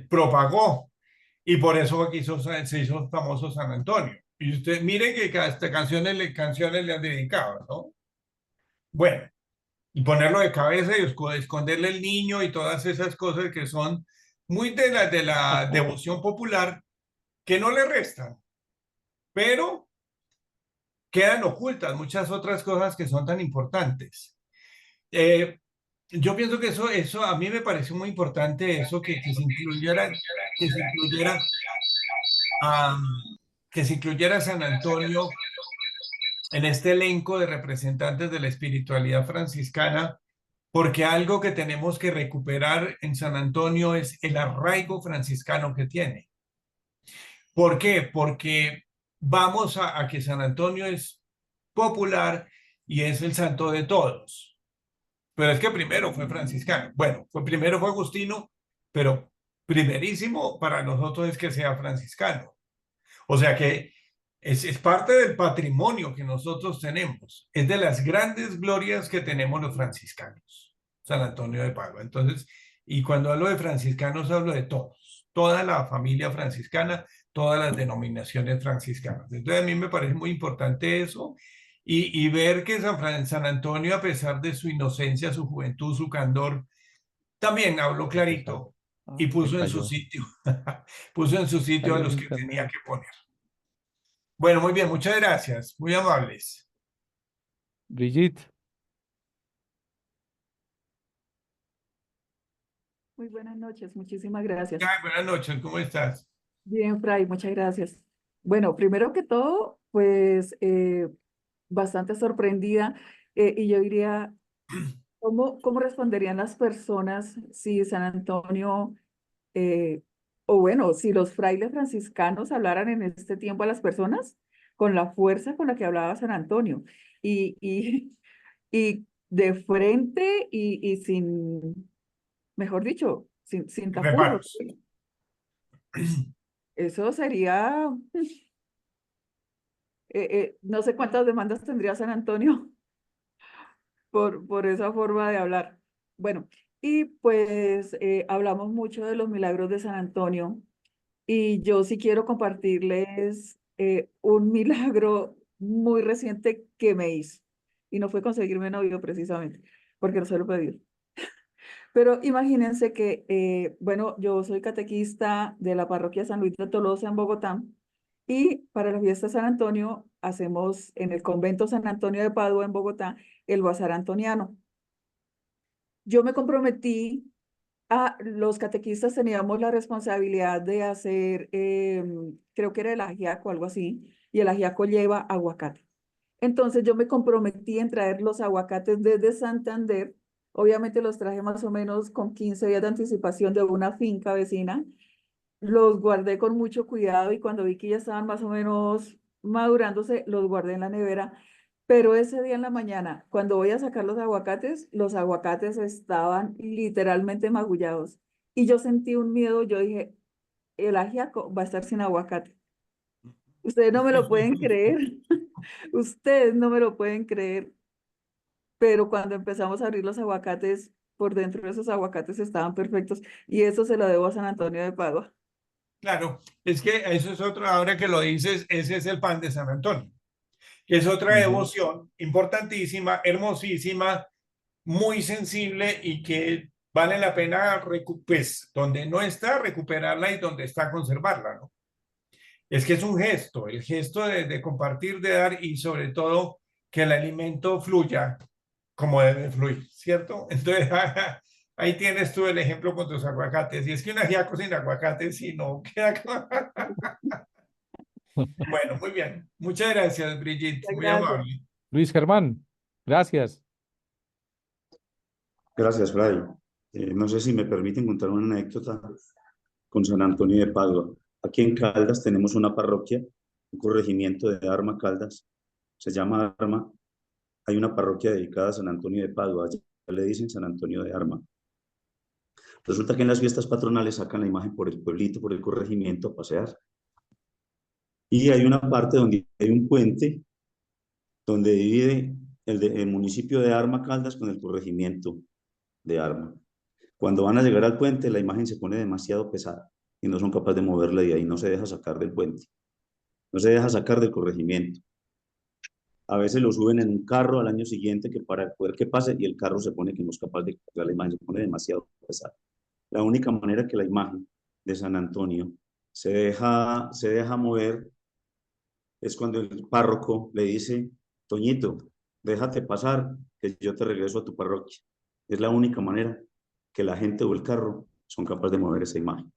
Speaker 2: propagó y por eso aquí se hizo famoso San Antonio. Y usted mire que hasta canciones le han dedicado, ¿no? Bueno, y ponerlo de cabeza y esconderle el niño y todas esas cosas que son muy de la devoción popular que no le restan, pero quedan ocultas muchas otras cosas que son tan importantes. Yo pienso que eso a mí me pareció muy importante, eso que se incluyera, que se incluyera, am, que se incluyera San Antonio en este elenco de representantes de la espiritualidad franciscana, porque algo que tenemos que recuperar en San Antonio es el arraigo franciscano que tiene. ¿Por qué? Porque vamos a que San Antonio es popular y es el santo de todos. Pero es que primero fue franciscano. Bueno, primero fue agustino, pero primerísimo para nosotros es que sea franciscano. O sea que es parte del patrimonio que nosotros tenemos. Es de las grandes glorias que tenemos los franciscanos, San Antonio de Padua. Entonces, y cuando hablo de franciscanos, hablo de todos, toda la familia franciscana, todas las denominaciones franciscanas. Entonces, a mí me parece muy importante eso y ver que San Antonio, a pesar de su inocencia, su juventud, su candor, también habló clarito y puso en su sitio, puso en su sitio a los que tenía que poner. Bueno, muy bien, muchas gracias, muy amables.
Speaker 1: Brigitte.
Speaker 3: Muy buenas noches, muchísimas gracias.
Speaker 2: Buenas noches, ¿cómo estás?
Speaker 3: Bien, Fray, muchas gracias. Bueno, primero que todo, pues bastante sorprendida y yo diría, ¿cómo responderían las personas si San Antonio, o bueno, si los frailes franciscanos hablaran en este tiempo a las personas con la fuerza con la que hablaba San Antonio y de frente y sin, mejor dicho, sin tapujos? Eso sería, no sé cuántas demandas tendría San Antonio por esa forma de hablar. Bueno, y pues hablamos mucho de los milagros de San Antonio y yo sí quiero compartirles un milagro muy reciente que me hizo. Y no fue conseguirme novio precisamente, porque no se lo pedí. Pero imagínense que, bueno, yo soy catequista de la parroquia San Luis de Tolosa en Bogotá y para la fiesta de San Antonio hacemos en el convento San Antonio de Padua en Bogotá el Bazar Antoniano. Yo me comprometí los catequistas teníamos la responsabilidad de hacer, creo que era el ajiaco o algo así, y el ajiaco lleva aguacate. Entonces yo me comprometí en traer los aguacates desde Santander. Obviamente los traje más o menos con 15 días de anticipación de una finca vecina. Los guardé con mucho cuidado y cuando vi que ya estaban más o menos madurándose, los guardé en la nevera. Pero ese día en la mañana, cuando voy a sacar los aguacates estaban literalmente magullados. Y yo sentí un miedo, yo dije, el ajiaco va a estar sin aguacate. Ustedes no me lo pueden creer. Ustedes no me lo pueden creer. Pero cuando empezamos a abrir los aguacates, por dentro de esos aguacates estaban perfectos. Y eso se lo debo a San Antonio de Padua.
Speaker 2: Claro, es que eso es otro, ahora que lo dices, ese es el pan de San Antonio, que es otra devoción importantísima, hermosísima, muy sensible y que vale la pena, pues, donde no está, recuperarla y donde está, conservarla, ¿no? Es que es un gesto, el gesto de compartir, de dar y sobre todo que el alimento fluya como debe fluir, ¿cierto? Entonces, ahí tienes tú el ejemplo con tus aguacates. Y es que un ajiaco sin aguacates, si no queda. Bueno, muy bien. Muchas gracias, Brigitte. Muy amable.
Speaker 1: Luis Germán, gracias.
Speaker 11: Gracias, Fray. No sé si me permiten contar una anécdota con San Antonio de Padua. Aquí en Caldas tenemos una parroquia, un corregimiento de Arma, Caldas. Se llama Arma. Hay una parroquia dedicada a San Antonio de Padua. Ya le dicen San Antonio de Arma. Resulta que en las fiestas patronales sacan la imagen por el pueblito, por el corregimiento a pasear. Y hay una parte donde hay un puente donde divide el municipio de Arma, Caldas, con el corregimiento de Arma. Cuando van a llegar al puente, la imagen se pone demasiado pesada y no son capaces de moverla de ahí, no se deja sacar del puente, no se deja sacar del corregimiento. A veces lo suben en un carro al año siguiente que para poder que pase y el carro se pone que no es capaz de cargar la imagen, se pone demasiado pesada. La única manera que la imagen de San Antonio se deja mover es cuando el párroco le dice, Toñito, déjate pasar, que yo te regreso a tu parroquia. Es la única manera que la gente o el carro son capaces de mover esa imagen.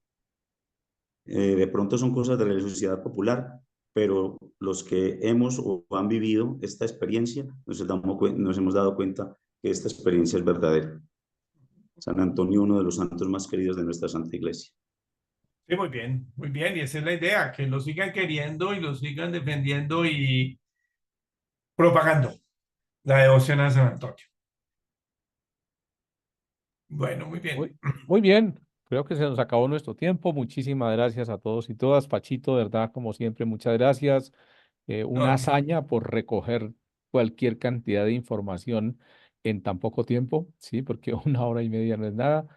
Speaker 11: De pronto son cosas de la sociedad popular, pero los que hemos o han vivido esta experiencia nos hemos dado cuenta que esta experiencia es verdadera. San Antonio, uno de los santos más queridos de nuestra Santa Iglesia.
Speaker 2: Sí, muy bien, y esa es la idea, que lo sigan queriendo y lo sigan defendiendo y propagando la devoción a San Antonio. Bueno, muy
Speaker 1: Muy,
Speaker 2: bien.
Speaker 1: muy bien, creo que se nos acabó nuestro tiempo. Muchísimas gracias a todos y todas. Pachito, de verdad, como siempre, muchas gracias. Una
Speaker 2: No,
Speaker 1: hazaña por recoger cualquier cantidad de información en tan poco tiempo, ¿sí? Porque 1 hora y media no es nada.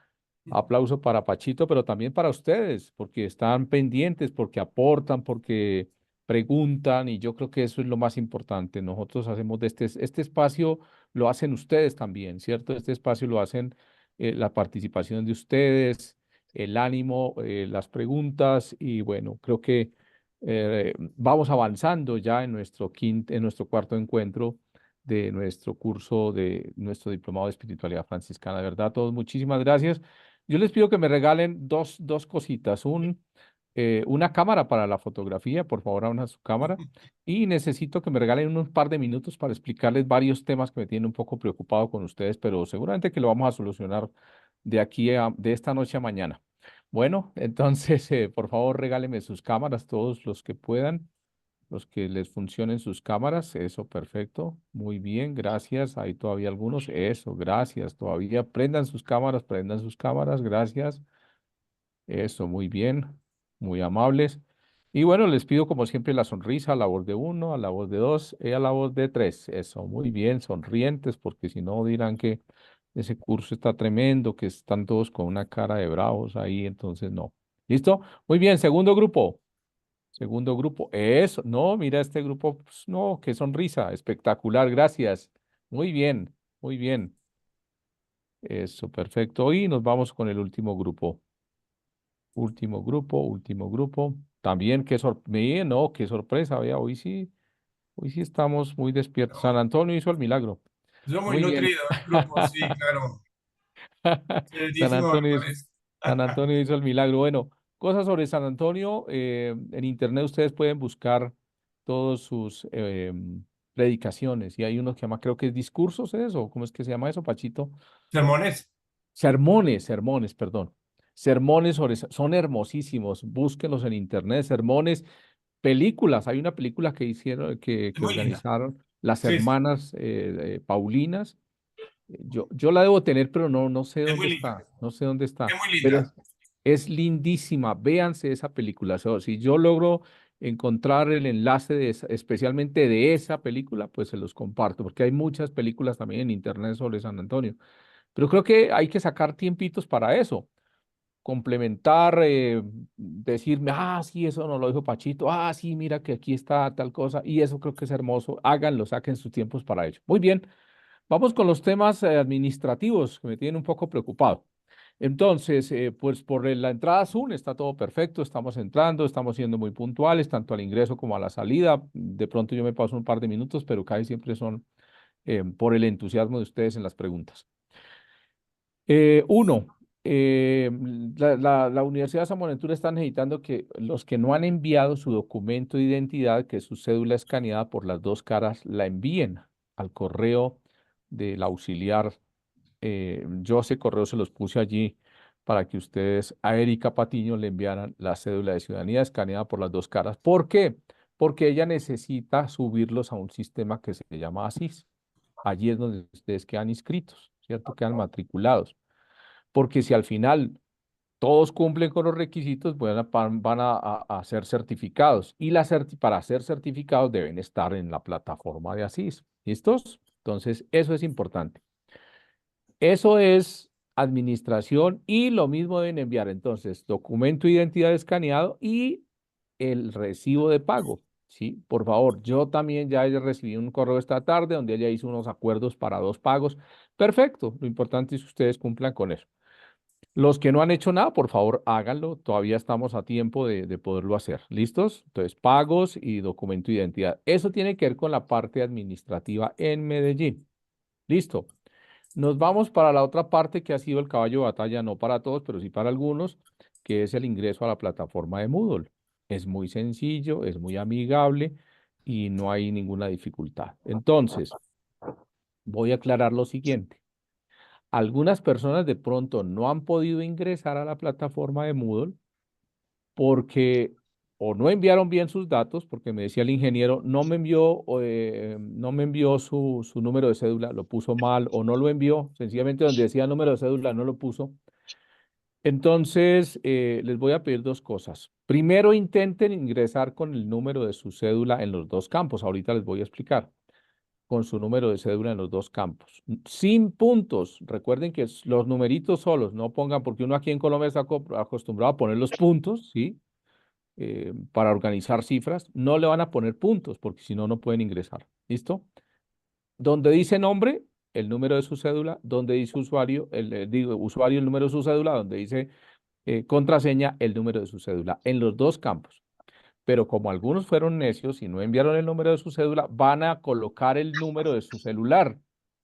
Speaker 1: Aplauso para Pachito, pero también para ustedes, porque están pendientes, porque aportan, porque preguntan, y yo creo que eso es lo más importante. Nosotros hacemos de este espacio, lo hacen ustedes también, ¿cierto? Este espacio lo hacen la participación de ustedes, el ánimo, las preguntas, y bueno, creo que vamos avanzando ya en nuestro cuarto encuentro de nuestro curso de nuestro diplomado de espiritualidad franciscana. De verdad, a todos, muchísimas gracias. Yo les pido que me regalen dos cositas. Una cámara para la fotografía, por favor, abran su cámara. Y necesito que me regalen un par de minutos para explicarles varios temas que me tienen un poco preocupado con ustedes, pero seguramente que lo vamos a solucionar de esta noche a mañana. Bueno, entonces, por favor, regálenme sus cámaras, todos los que puedan, los que les funcionen sus cámaras. Eso, perfecto. Muy bien, gracias. Hay todavía algunos. Eso, gracias. Todavía prendan sus cámaras, gracias. Eso, muy bien, muy amables. Y bueno, les pido como siempre la sonrisa a la voz de uno, a la voz de dos y a la voz de tres. Eso, muy bien, sonrientes, porque si no dirán que ese curso está tremendo, que están todos con una cara de bravos ahí, entonces no. ¿Listo? Muy bien, segundo grupo. Segundo grupo. Eso, no, mira este grupo, pues, no, qué sonrisa, espectacular, gracias. Muy bien, muy bien. Eso, perfecto. Y nos vamos con el último grupo. Último grupo, último grupo. También, no, qué sorpresa, vea, hoy sí estamos muy despiertos. San Antonio hizo el milagro.
Speaker 2: eso muy
Speaker 1: Muy bien.
Speaker 2: nutrido el grupo, sí, claro.
Speaker 1: San
Speaker 2: Queridísimo
Speaker 1: Antonio hizo,
Speaker 2: Álvarez.
Speaker 1: San Antonio hizo el milagro. Bueno, cosas sobre San Antonio. En internet ustedes pueden buscar todos sus predicaciones y hay uno que llama, creo que es discursos, ¿es eso? ¿Cómo es que se llama eso, Pachito?
Speaker 2: Sermones.
Speaker 1: Sermones, perdón. Sermones son hermosísimos. Búsquenlos en internet. Sermones, películas. Hay una película que hicieron,
Speaker 2: Es
Speaker 1: que
Speaker 2: muy linda.
Speaker 1: organizaron las
Speaker 2: Sí, sí,
Speaker 1: hermanas Paulinas. Yo la debo tener, pero no sé
Speaker 2: es
Speaker 1: dónde
Speaker 2: muy linda.
Speaker 1: está. No sé dónde
Speaker 2: Es
Speaker 1: está.
Speaker 2: muy
Speaker 1: Pero
Speaker 2: linda.
Speaker 1: es lindísima. Véanse esa película. Si yo logro encontrar el enlace especialmente de esa película, pues se los comparto, porque hay muchas películas también en internet sobre San Antonio. Pero creo que hay que sacar tiempitos para eso, complementar, decirme, sí, eso no lo dijo Pachito, sí, mira que aquí está tal cosa, y eso creo que es hermoso. Háganlo, saquen sus tiempos para ello. Muy bien, vamos con los temas administrativos que me tienen un poco preocupado. Entonces, pues por la entrada Zoom está todo perfecto, estamos entrando, estamos siendo muy puntuales, tanto al ingreso como a la salida. De pronto yo me paso un par de minutos, pero casi siempre son por el entusiasmo de ustedes en las preguntas. Uno, la Universidad de San Buenaventura está necesitando que los que no han enviado su documento de identidad, que es su cédula escaneada por las dos caras, la envíen al correo del auxiliar. Yo ese correo se los puse allí para que ustedes a Erika Patiño le enviaran la cédula de ciudadanía escaneada por las dos caras. ¿Por qué? Porque ella necesita subirlos a un sistema que se llama ASIS. Allí es donde ustedes quedan inscritos, ¿cierto? Quedan matriculados. Porque si al final todos cumplen con los requisitos, van a ser certificados. Y para ser certificados deben estar en la plataforma de ASIS. ¿Listos? Entonces, eso es importante. Eso es administración y lo mismo deben enviar entonces documento de identidad escaneado y el recibo de pago. Sí, por favor, yo también ya he recibido un correo esta tarde donde ella hizo unos acuerdos para 2 pagos. Perfecto, lo importante es que ustedes cumplan con eso. Los que no han hecho nada, por favor, háganlo. Todavía estamos a tiempo de poderlo hacer. ¿Listos? Entonces, pagos y documento de identidad. Eso tiene que ver con la parte administrativa en Medellín. Listo. Nos vamos para la otra parte que ha sido el caballo de batalla, no para todos, pero sí para algunos, que es el ingreso a la plataforma de Moodle. Es muy sencillo, es muy amigable y no hay ninguna dificultad. Entonces, voy a aclarar lo siguiente. Algunas personas de pronto no han podido ingresar a la plataforma de Moodle porque o no enviaron bien sus datos, porque me decía el ingeniero, no me envió su número de cédula, lo puso mal, o no lo envió, sencillamente donde decía número de cédula no lo puso. Entonces, les voy a pedir dos cosas. Primero, intenten ingresar con el número de su cédula en los dos campos. Ahorita les voy a explicar. Con su número de cédula en los dos campos. Sin puntos. Recuerden que los numeritos solos, no pongan, porque uno aquí en Colombia está acostumbrado a poner los puntos, ¿sí? Para organizar cifras. No le van a poner puntos, porque si no, no pueden ingresar. ¿Listo? Donde dice nombre, el número de su cédula. Donde dice usuario, usuario, el número de su cédula. Donde dice contraseña, el número de su cédula. En los dos campos. Pero como algunos fueron necios y no enviaron el número de su cédula, van a colocar el número de su celular,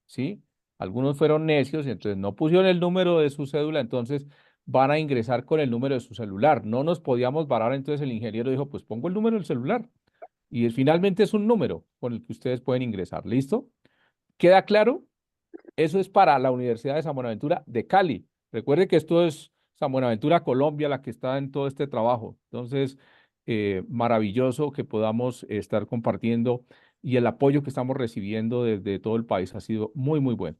Speaker 1: ¿sí? Algunos fueron necios y entonces no pusieron el número de su cédula, entonces van a ingresar con el número de su celular. No nos podíamos varar, entonces el ingeniero dijo, pues pongo el número del celular. Y finalmente es un número con el que ustedes pueden ingresar. ¿Listo? ¿Queda claro? Eso es para la Universidad de San Buenaventura de Cali. Recuerde que esto es San Buenaventura, Colombia, la que está en todo este trabajo. Entonces, maravilloso que podamos estar compartiendo y el apoyo que estamos recibiendo desde todo el país ha sido muy, muy bueno.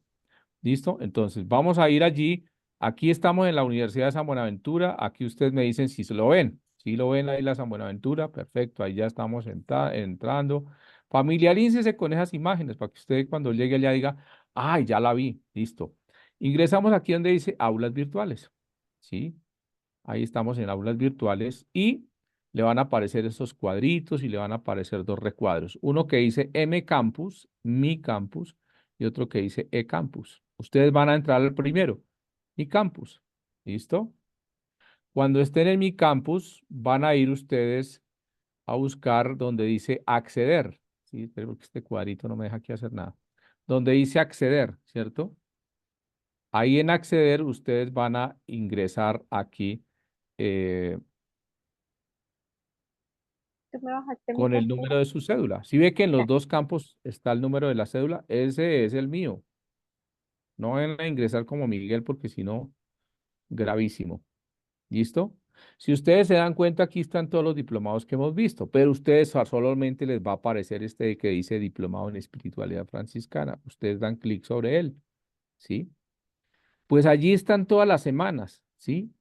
Speaker 1: ¿Listo? Entonces, vamos a ir allí. Aquí estamos en la Universidad de San Buenaventura. Aquí ustedes me dicen si se lo ven. Si lo ven ahí la San Buenaventura, perfecto. Ahí ya estamos entrando. Familiarícese con esas imágenes para que usted cuando llegue allá diga, ay, ya la vi. Listo. Ingresamos aquí donde dice aulas virtuales. ¿Sí? Ahí estamos en aulas virtuales y le van a aparecer estos cuadritos y le van a aparecer dos recuadros. Uno que dice M Campus, Mi Campus, y otro que dice E Campus. Ustedes van a entrar al primero, Mi Campus. ¿Listo? Cuando estén en Mi Campus, van a ir ustedes a buscar donde dice acceder. Sí, espero que este cuadrito no me deja aquí hacer nada. Donde dice acceder, ¿cierto? Ahí en acceder, ustedes van a ingresar aquí
Speaker 10: Tú me bajaste mi
Speaker 1: con el
Speaker 10: factura.
Speaker 1: número de su cédula. Si ve que en los dos campos está el número de la cédula, ese es el mío. No van a ingresar como Miguel porque si no, gravísimo. ¿Listo? Si ustedes se dan cuenta, aquí están todos los diplomados que hemos visto, pero ustedes solamente les va a aparecer este que dice Diplomado en Espiritualidad Franciscana. Ustedes dan clic sobre él, ¿sí? Pues allí están todas las semanas, ¿sí?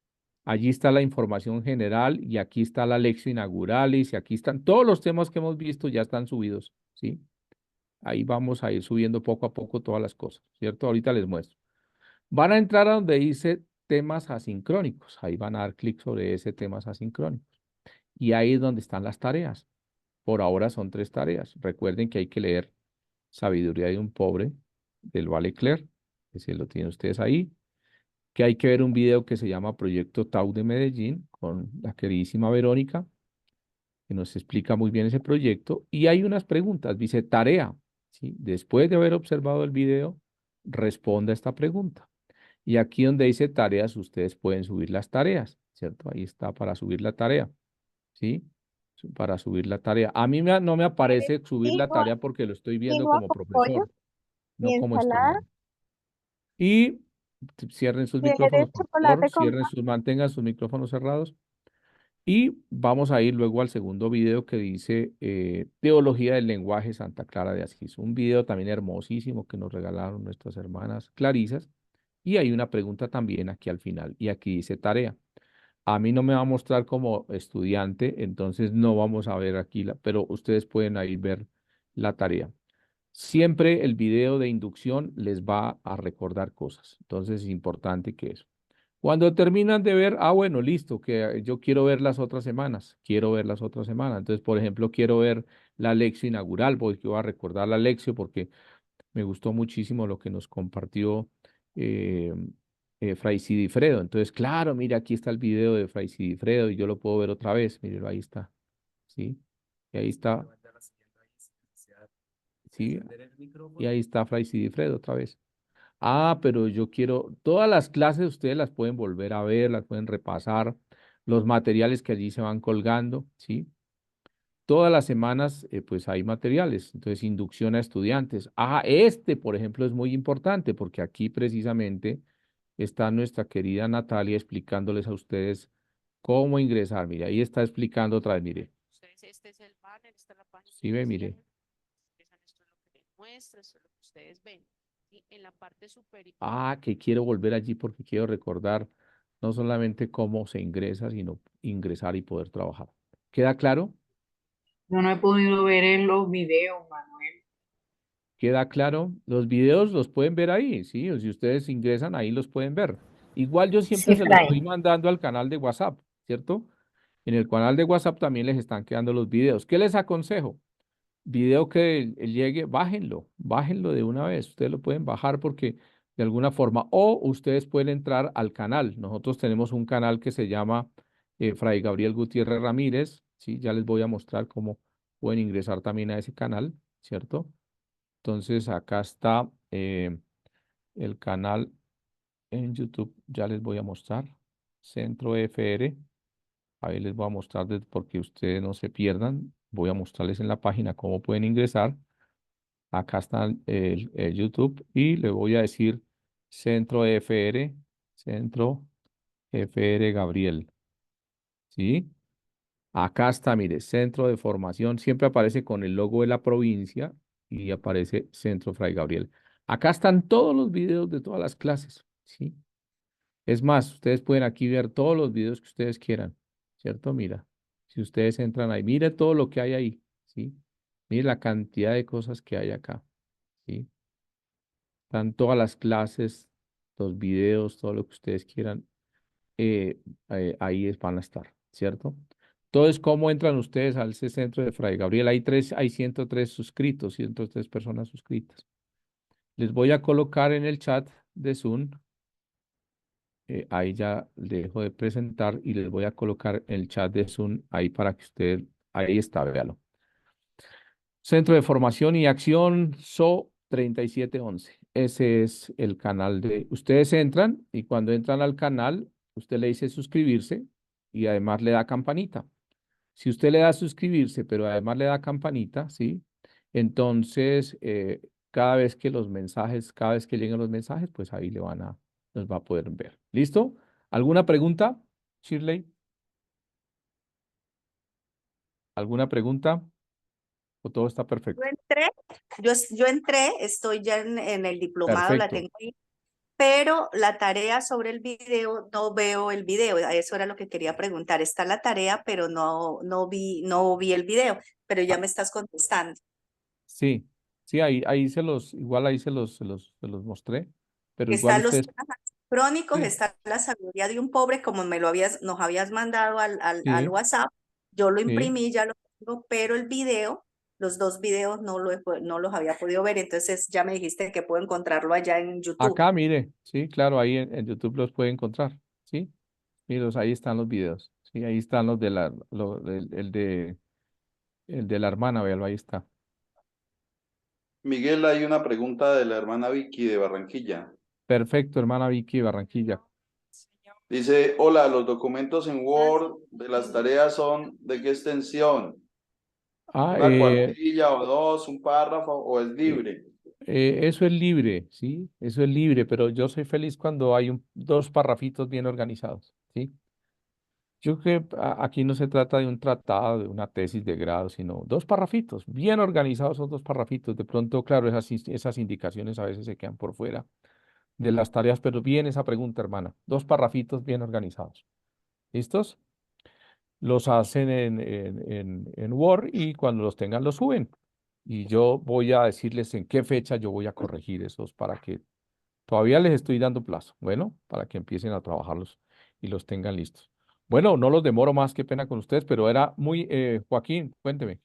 Speaker 1: Allí está la información general y aquí está la lección inauguralis y aquí están todos los temas que hemos visto, ya están subidos, ¿sí? Ahí vamos a ir subiendo poco a poco todas las cosas, ¿cierto? Ahorita les muestro. Van a entrar a donde dice temas asincrónicos. Ahí van a dar clic sobre ese temas asincrónicos. Y ahí es donde están las tareas. Por ahora son 3 tareas. Recuerden que hay que leer Sabiduría de un pobre, del Vale Cler, que si lo tienen ustedes ahí, que hay que ver un video que se llama Proyecto Tau de Medellín con la queridísima Verónica, que nos explica muy bien ese proyecto. Y hay unas preguntas, dice tarea, ¿sí? Después de haber observado el video, responda esta pregunta. Y aquí donde dice tareas, ustedes pueden subir las tareas, ¿cierto? Ahí está para subir la tarea, ¿sí? Para subir la tarea. A mí no me aparece subir la
Speaker 10: Sigo,
Speaker 1: tarea porque lo estoy viendo
Speaker 10: sigo
Speaker 1: como
Speaker 10: con pollo
Speaker 1: profesor,
Speaker 10: y
Speaker 1: no como
Speaker 10: ensalada.
Speaker 1: estudiante. Y cierren sus
Speaker 10: ¿Quieres
Speaker 1: micrófonos, por favor,
Speaker 10: chocolate con
Speaker 1: mantengan sus micrófonos cerrados. Y vamos a ir luego al segundo video que dice Teología del Lenguaje Santa Clara de Asís. Un video también hermosísimo que nos regalaron nuestras hermanas clarisas. Y hay una pregunta también aquí al final. Y aquí dice tarea. A mí no me va a mostrar como estudiante, entonces no vamos a ver aquí, pero ustedes pueden ahí ver la tarea. Siempre el video de inducción les va a recordar cosas. Entonces es importante que eso. Cuando terminan de ver, bueno, listo, que yo quiero ver las otras semanas, quiero ver las otras semanas. Entonces, por ejemplo, quiero ver la lección inaugural, voy a recordar la lección porque me gustó muchísimo lo que nos compartió Fray Sigifredo. Entonces, claro, mire, aquí está el video de Fray Sigifredo y yo lo puedo ver otra vez. Mírelo, ahí está. ¿Sí? Y ahí está. ¿Sí? Y ahí está Fray Sigifredo otra vez. Ah, pero yo quiero, todas las clases ustedes las pueden volver a ver, las pueden repasar, los materiales que allí se van colgando, ¿sí? Todas las semanas, pues hay materiales. Entonces, inducción a estudiantes. Ah, este, por ejemplo, es muy importante porque aquí precisamente está nuestra querida Natalia explicándoles a ustedes cómo ingresar. Mire, ahí está explicando otra vez, mire.
Speaker 4: Este es el banner, está la página
Speaker 1: Sí, ve, mire.
Speaker 4: inicial. Esto es lo que les muestra, esto es lo que ustedes ven. Y en la parte superior.
Speaker 1: Ah, que quiero volver allí porque quiero recordar no solamente cómo se ingresa, sino ingresar y poder trabajar. ¿Queda claro?
Speaker 12: Yo no he podido ver en los videos, Manuel.
Speaker 1: ¿Queda claro? Los videos los pueden ver ahí, ¿sí? O si ustedes ingresan ahí los pueden ver. Igual yo siempre
Speaker 6: Sí,
Speaker 1: se los estoy
Speaker 6: Fray.
Speaker 1: mandando al canal de WhatsApp, ¿cierto? En el canal de WhatsApp también les están quedando los videos. ¿Qué les aconsejo? Video que llegue, bájenlo de una vez. Ustedes lo pueden bajar porque de alguna forma, o ustedes pueden entrar al canal. Nosotros tenemos un canal que se llama Fray Gabriel Gutiérrez Ramírez, ¿sí? Ya les voy a mostrar cómo pueden ingresar también a ese canal, ¿cierto? Entonces acá está el canal en YouTube, ya les voy a mostrar. Centro FR, ahí les voy a mostrar porque ustedes no se pierdan. Voy a mostrarles en la página cómo pueden ingresar. Acá está el YouTube y le voy a decir Centro FR, Centro FR Gabriel. ¿Sí? Acá está, mire, Centro de Formación. Siempre aparece con el logo de la provincia y aparece Centro Fray Gabriel. Acá están todos los videos de todas las clases. ¿Sí? Es más, ustedes pueden aquí ver todos los videos que ustedes quieran. ¿Cierto? Mira, si ustedes entran ahí, mire todo lo que hay ahí. ¿Sí? Mire la cantidad de cosas que hay acá. ¿Sí? Están todas las clases, los videos, todo lo que ustedes quieran, ahí van a estar, ¿cierto? Entonces, ¿cómo entran ustedes al ese centro de Fray Gabriel? Hay 103 suscritos, 103 personas suscritas. Les voy a colocar en el chat de Zoom, ahí ya dejo de presentar y les voy a colocar el chat de Zoom ahí para que ustedes, ahí está, véalo. Centro de Formación y Acción SO 3711. Ese es el canal de... Ustedes entran y cuando entran al canal, usted le dice suscribirse y además le da campanita. Si usted le da suscribirse, pero además le da campanita, ¿sí? Entonces, cada vez que los mensajes, cada vez que lleguen los mensajes, pues ahí los va a poder ver. ¿Listo? ¿Alguna pregunta, Shirley? ¿Alguna pregunta? ¿O todo está perfecto?
Speaker 13: Yo entré, estoy ya en el diplomado, la
Speaker 1: Perfecto.
Speaker 13: tengo ahí, pero la tarea sobre el video, no veo el video, a eso era lo que quería preguntar. Está la tarea, pero no vi el video, pero ya
Speaker 1: Ah,
Speaker 13: me estás contestando.
Speaker 1: sí, sí, ahí igual ahí se los mostré, pero igual
Speaker 13: Están los
Speaker 1: ustedes,
Speaker 13: temas crónicos,
Speaker 1: sí,
Speaker 13: está la sabiduría de un pobre, como nos habías mandado al
Speaker 1: sí,
Speaker 13: WhatsApp. Yo lo
Speaker 1: sí.
Speaker 13: imprimí, ya lo tengo, pero el video, los dos videos no los había podido ver, entonces ya me dijiste que puedo encontrarlo allá en YouTube.
Speaker 1: Acá, mire, sí, claro, ahí en YouTube los puede encontrar, sí, miren, ahí están los videos, sí, ahí están los de el de la hermana, véalo, ahí está.
Speaker 14: Miguel, hay una pregunta de la hermana Vicky de Barranquilla.
Speaker 1: Perfecto, hermana Vicky Barranquilla.
Speaker 14: Dice, hola, los documentos en Word de las tareas son ¿de qué extensión?
Speaker 1: Ah,
Speaker 14: ¿Una cuartilla o dos, un párrafo o es libre?
Speaker 1: eso es libre, sí, eso es libre, pero yo soy feliz cuando hay dos parrafitos bien organizados, ¿sí? Yo creo que aquí no se trata de un tratado, de una tesis de grado, sino dos parrafitos, bien organizados esos dos parrafitos. De pronto, claro, esas indicaciones a veces se quedan por fuera de las tareas, pero bien esa pregunta, hermana. Dos parrafitos bien organizados. ¿Listos? Los hacen en Word y cuando los tengan los suben. Y yo voy a decirles en qué fecha yo voy a corregir esos para que todavía les estoy dando plazo. Bueno, para que empiecen a trabajarlos y los tengan listos. Bueno, no los demoro más, qué pena con ustedes, pero era muy... Joaquín, cuénteme.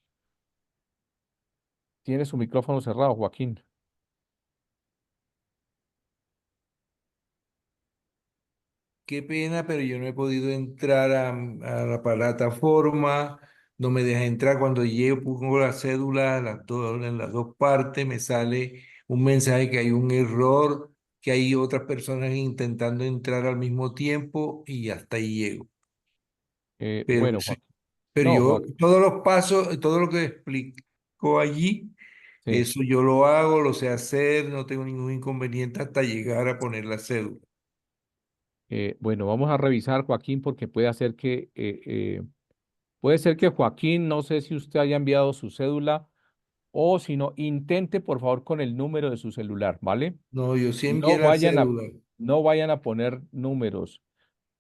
Speaker 1: Tiene su micrófono cerrado, Joaquín.
Speaker 5: qué pena, pero yo no he podido entrar a la plataforma, no me deja entrar. Cuando llego, pongo la cédula en las dos partes, me sale un mensaje que hay un error, que hay otras personas intentando entrar al mismo tiempo y hasta ahí llego. Pero,
Speaker 1: Bueno,
Speaker 5: sí,
Speaker 1: Joaquín.
Speaker 5: pero
Speaker 1: No,
Speaker 5: yo
Speaker 1: Joaquín.
Speaker 5: todos los pasos, todo lo que explicó allí,
Speaker 1: Sí.
Speaker 5: eso yo lo hago, lo sé hacer, no tengo ningún inconveniente hasta llegar a poner la cédula.
Speaker 1: Bueno, vamos a revisar, Joaquín, porque puede ser que Joaquín, no sé si usted haya enviado su cédula o si no, intente por favor con el número de su celular, ¿vale?
Speaker 5: No, yo sí envié
Speaker 1: No
Speaker 5: la
Speaker 1: vayan a,
Speaker 5: cédula.
Speaker 1: no vayan a poner números.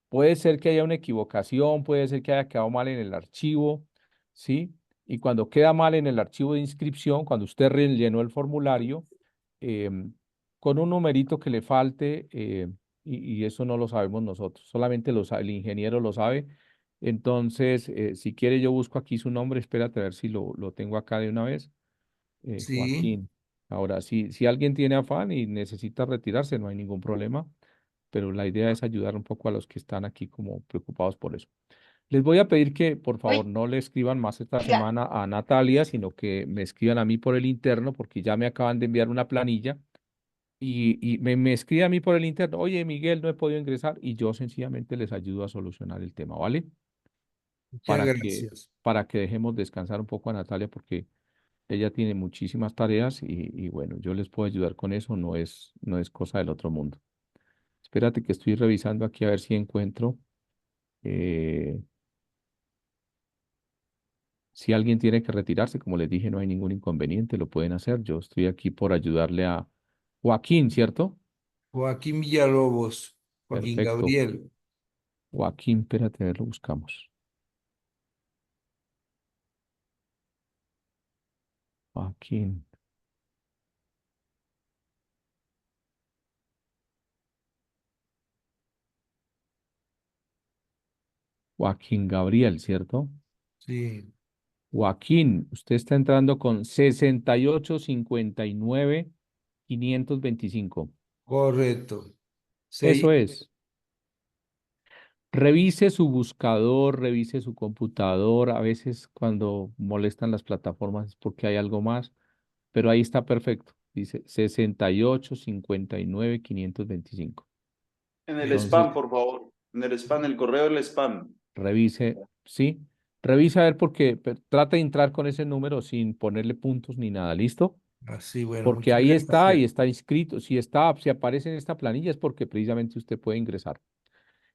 Speaker 1: Puede ser que haya una equivocación, puede ser que haya quedado mal en el archivo, ¿sí? Y cuando queda mal en el archivo de inscripción, cuando usted rellenó el formulario, em, con un numerito que le falte, y eso no lo sabemos nosotros, solamente el ingeniero lo sabe. Entonces, si quiere, yo busco aquí su nombre, espérate a ver si lo tengo acá de una vez.
Speaker 5: Sí,
Speaker 1: Joaquín. Ahora, si alguien tiene afán y necesita retirarse, no hay ningún problema, pero la idea es ayudar un poco a los que están aquí como preocupados por eso. Les voy a pedir que por favor no le escriban más esta semana a Natalia, sino que me escriban a mí por el interno, porque ya me acaban de enviar una planilla y me escribe a mí por el interno, oye Miguel, no he podido ingresar y yo sencillamente les ayudo a solucionar el tema, ¿vale?
Speaker 5: muchas
Speaker 1: Para que,
Speaker 5: gracias.
Speaker 1: para que dejemos descansar un poco a Natalia, porque ella tiene muchísimas tareas y bueno, yo les puedo ayudar con eso, no es cosa del otro mundo. Espérate que estoy revisando aquí a ver si encuentro. eh, si alguien tiene que retirarse, como les dije, no hay ningún inconveniente, lo pueden hacer. Yo estoy aquí por ayudarle a Joaquín, ¿cierto?
Speaker 5: Joaquín Villalobos, Joaquín
Speaker 1: Perfecto.
Speaker 5: Gabriel.
Speaker 1: Joaquín, espérate, a ver, lo buscamos. Joaquín. Joaquín Gabriel, ¿cierto?
Speaker 5: Sí,
Speaker 1: Joaquín, usted está entrando con 6859-525.
Speaker 5: correcto.
Speaker 1: Eso es. Revise su buscador, revise su computador. A veces cuando molestan las plataformas es porque hay algo más, pero ahí está perfecto. Dice 6859-525.
Speaker 14: En el
Speaker 1: Entonces,
Speaker 14: spam, por favor. En el spam, el correo del spam.
Speaker 1: revise, ¿sí? Revisa a ver porque trata de entrar con ese número sin ponerle puntos ni nada, ¿listo?
Speaker 5: Así, bueno,
Speaker 1: Porque
Speaker 5: muchas
Speaker 1: ahí está y
Speaker 5: gracias.
Speaker 1: está inscrito. Si aparece en esta planilla es porque precisamente usted puede ingresar.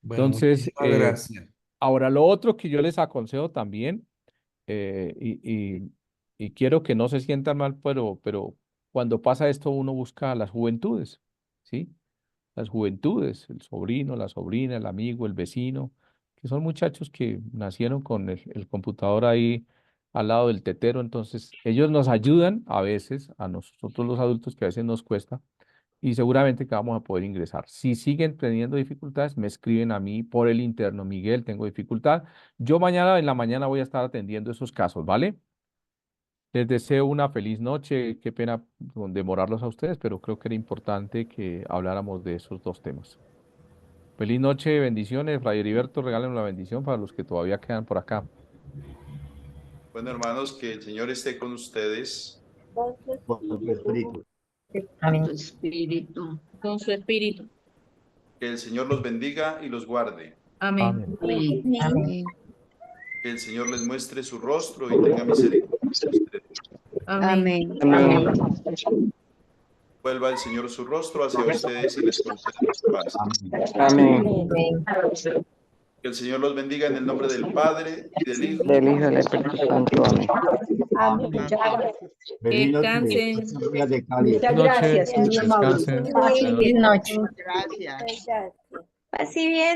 Speaker 5: Bueno,
Speaker 1: Entonces,
Speaker 5: muchísimas gracias.
Speaker 1: ahora lo otro que yo les aconsejo también, eh, y, y, y quiero que no se sientan mal, pero cuando pasa esto uno busca a las juventudes, ¿sí? Las juventudes, el sobrino, la sobrina, el amigo, el vecino, que son muchachos que nacieron con el computador ahí al lado del tetero, entonces ellos nos ayudan a veces, a nosotros los adultos que a veces nos cuesta, y seguramente que vamos a poder ingresar. Si siguen teniendo dificultades, me escriben a mí por el interno, Miguel, tengo dificultad. Yo mañana en la mañana voy a estar atendiendo esos casos, ¿vale? Les deseo una feliz noche. Qué pena demorarlos a ustedes, pero creo que era importante que habláramos de esos dos temas. Feliz noche, bendiciones. Fray Heriberto, regalen una bendición para los que todavía quedan por acá.
Speaker 14: Bueno, hermanos, que el Señor esté con ustedes.
Speaker 12: Amén. Con su espíritu. Con su espíritu.
Speaker 14: Que el Señor los bendiga y los guarde.
Speaker 12: Amén.
Speaker 1: Amén.
Speaker 12: Amén. Amén.
Speaker 14: Que el Señor les muestre su rostro y tenga misericordia de ustedes.
Speaker 12: Amén.
Speaker 14: Vuelva el Señor su rostro hacia ustedes y les conceda paz.
Speaker 12: Amén.
Speaker 14: Que el Señor los bendiga en el nombre del Padre, y del Hijo,
Speaker 15: Del Hijo y del Espíritu Santo. Amén.
Speaker 6: Amén.
Speaker 12: Descansen.
Speaker 1: Buenas noches, descansen.
Speaker 12: Feliz noche.
Speaker 6: Gracias.
Speaker 10: Así bien.